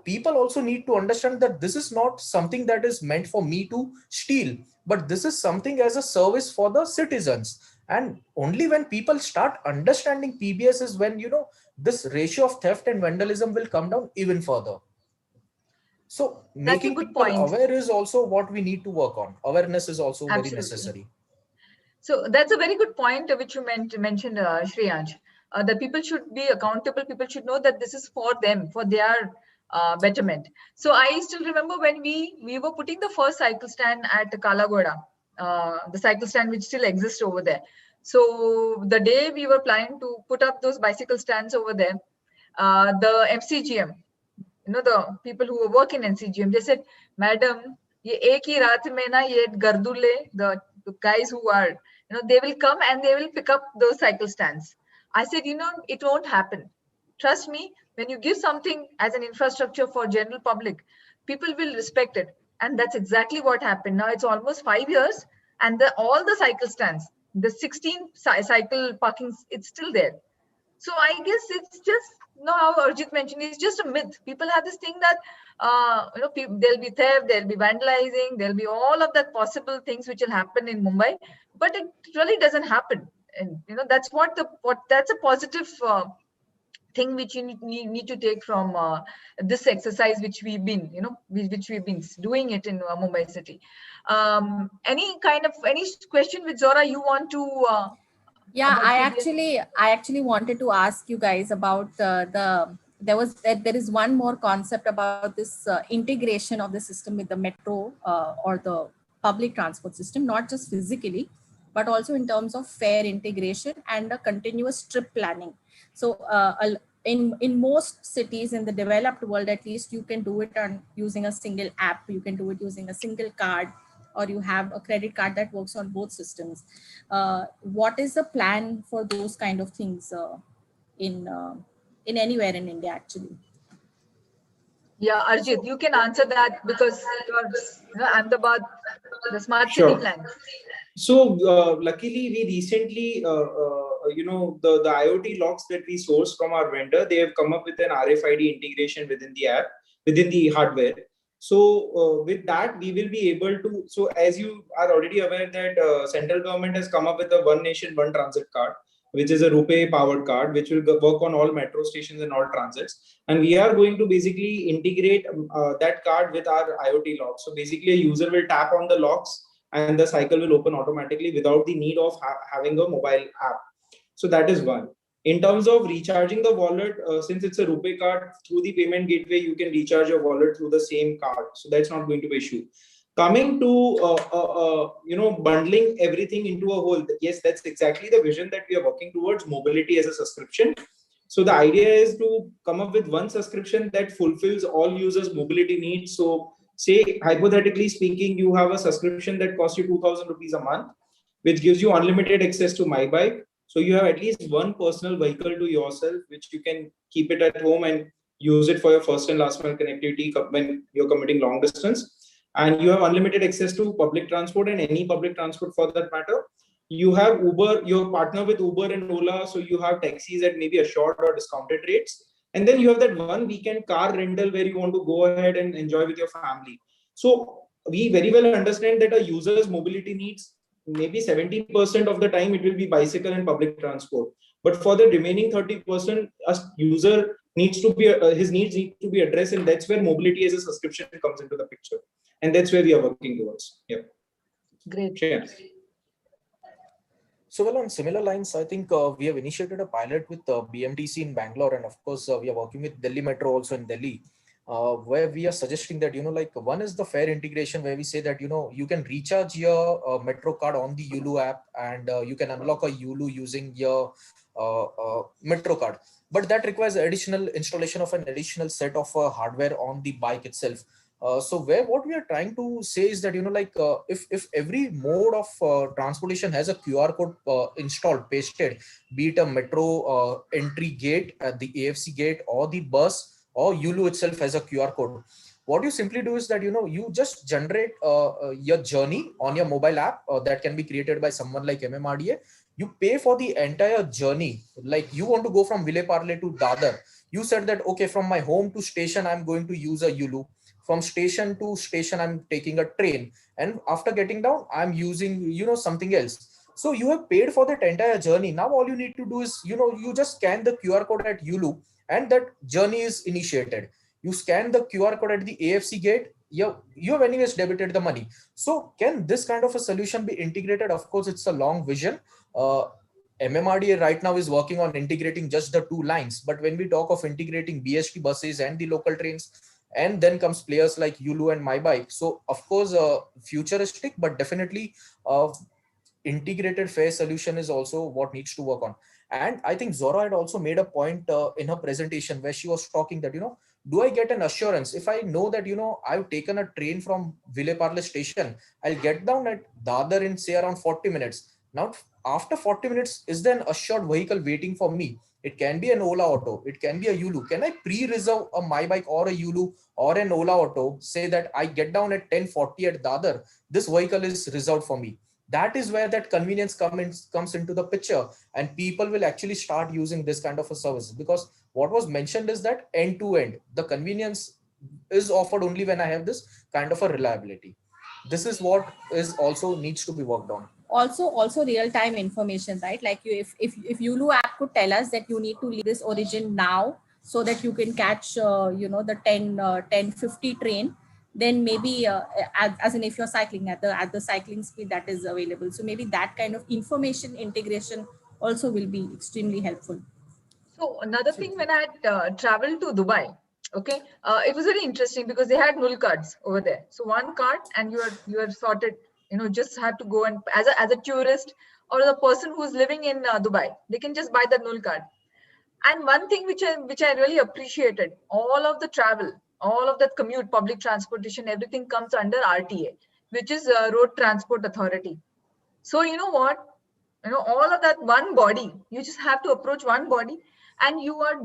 people also need to understand that this is not something that is meant for me to steal, but this is something as a service for the citizens. And only when people start understanding PBS is when, this ratio of theft and vandalism will come down even further. So making people aware is also what we need to work on. Awareness is also very necessary. So that's a very good point which you mentioned, Shreyansh, that people should be accountable. People should know that this is for them, for their betterment. So I still remember when we were putting the first cycle stand at Kalagoda, the cycle stand which still exists over there. So the day we were planning to put up those bicycle stands over there, the MCGM, the people who work in MCGM, they said, "Madam, ye ek hi raat mein na ye gardule, the guys who are, they will come and they will pick up those cycle stands." I said, it won't happen. Trust me, when you give something as an infrastructure for general public, people will respect it. And that's exactly what happened. Now it's almost 5 years, and all the cycle stands, the 16 cycle parkings, it's still there. So I guess it's just, how Arjit mentioned, it's just a myth. People have this thing that, there'll be theft, there'll be vandalizing, there'll be all of that possible things which will happen in Mumbai, but it really doesn't happen. And, that's that's a positive thing which you need to take from this exercise, which we've been, doing it in Mumbai city. Any question with Zora you want to? Yeah, I actually wanted to ask you guys about there is one more concept about this integration of the system with the metro or the public transport system, not just physically, but also in terms of fare integration and a continuous trip planning. So in most cities in the developed world, at least, you can do it on using a single app, you can do it using a single card, or you have a credit card that works on both systems. What is the plan for those kind of things in anywhere in India, actually? Yeah, Arjit, you can answer that because you're Ahmedabad, the smart city plan. So luckily, we recently, the IoT locks that we sourced from our vendor, they have come up with an RFID integration within the app, within the hardware. So with that, we will be able to, so as you are already aware that central government has come up with a One Nation, One Transit card, which is a RuPay powered card, which will work on all metro stations and all transits. And we are going to basically integrate that card with our IoT locks. So basically a user will tap on the locks and the cycle will open automatically without the need of having a mobile app. So that is one. In terms of recharging the wallet, since it's a RuPay card, through the payment gateway, you can recharge your wallet through the same card. So that's not going to be an issue. Coming to, bundling everything into a whole, yes, that's exactly the vision that we are working towards, mobility as a subscription. So the idea is to come up with one subscription that fulfills all users' mobility needs. So say, hypothetically speaking, you have a subscription that costs you 2,000 rupees a month, which gives you unlimited access to My Bike. So you have at least one personal vehicle to yourself, which you can keep it at home and use it for your first and last mile connectivity when you're commuting long distance. And you have unlimited access to public transport and any public transport for that matter. You have Uber, you're partner with Uber and Ola. So you have taxis at maybe assured or discounted rates. And then you have that one weekend car rental where you want to go ahead and enjoy with your family. So we very well understand that a user's mobility needs, maybe 70% of the time it will be bicycle and public transport. But for the remaining 30%, a user his needs need to be addressed, and that's where mobility as a subscription comes into the picture, and that's where we are working towards. Yeah. Great. Sure. So, well, on similar lines, I think we have initiated a pilot with BMTC in Bangalore, and of course, we are working with Delhi Metro also in Delhi, where we are suggesting that, like one is the fare integration, where we say that, you can recharge your Metro card on the Yulu app, and you can unlock a Yulu using your Metro card. But that requires additional installation of an additional set of hardware on the bike itself. So what we are trying to say is that, if every mode of transportation has a QR code installed, pasted, be it a metro entry gate at the AFC gate, or the bus, or Yulu itself has a QR code. What you simply do is that, you just generate your journey on your mobile app that can be created by someone like MMRDA. You pay for the entire journey. Like you want to go from Vile Parle to Dadar. You said that, okay, from my home to station, I'm going to use a Yulu. From station to station, I'm taking a train. And after getting down, I'm using, something else. So you have paid for that entire journey. Now all you need to do is, you just scan the QR code at Yulu, and that journey is initiated. You scan the QR code at the AFC gate, you have anyways debited the money. So can this kind of a solution be integrated? Of course, it's a long vision. MMRDA right now is working on integrating just the two lines. But when we talk of integrating BST buses and the local trains, and then comes players like Yulu and MyBike. So of course, futuristic, but definitely integrated fare solution is also what needs to work on. And I think Zora had also made a point in her presentation where she was talking that, do I get an assurance if I know that, I've taken a train from Vile Parle station, I'll get down at Dadar in say around 40 minutes. Now, after 40 minutes, is there an assured vehicle waiting for me? It can be an Ola Auto. It can be a Yulu. Can I pre-reserve a MyBike or a Yulu or an Ola Auto? Say that I get down at 10:40 at Dadar. This vehicle is reserved for me. That is where that convenience comes into the picture, and people will actually start using this kind of a service, because what was mentioned is that end to end, the convenience is offered only when I have this kind of a reliability. This is what is also needs to be worked on. Also real-time information, right? Like if Yulu app could tell us that you need to leave this origin now so that you can catch the 10:50 train, then maybe as in if you're cycling at the cycling speed that is available, so maybe that kind of information integration also will be extremely helpful. So another thing, when I had traveled to Dubai, okay, it was very interesting because they had null cards over there. So one card and you are sorted, just have to go, and as a tourist or the person who's living in Dubai, they can just buy the null card. And one thing which I really appreciated, all of the travel, all of that commute, public transportation, everything comes under RTA, which is Road Transport Authority. So you know what, all of that one body, you just have to approach one body and you are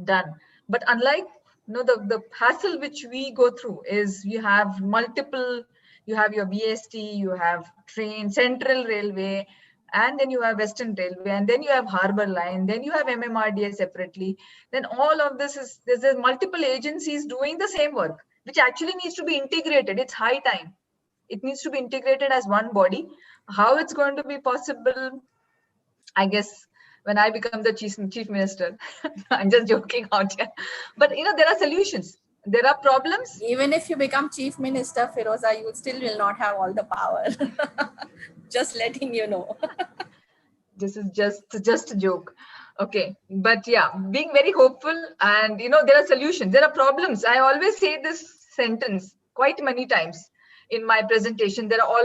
done. But unlike, the hassle which we go through is you have multiple, you have your BST, you have train, Central Railway, and then you have Western Railway, and then you have Harbour Line, then you have MMRDA separately. Then all of this is, there's multiple agencies doing the same work, which actually needs to be integrated. It's high time. It needs to be integrated as one body. How it's going to be possible, I guess, when I become the chief minister. I'm just joking out here. But, there are solutions. There are problems. Even if you become chief minister, Firoza, you still will not have all the power. Just letting you know. This is just a joke. Okay. But yeah, being very hopeful, and, there are solutions. There are problems. I always say this sentence quite many times in my presentation. There are all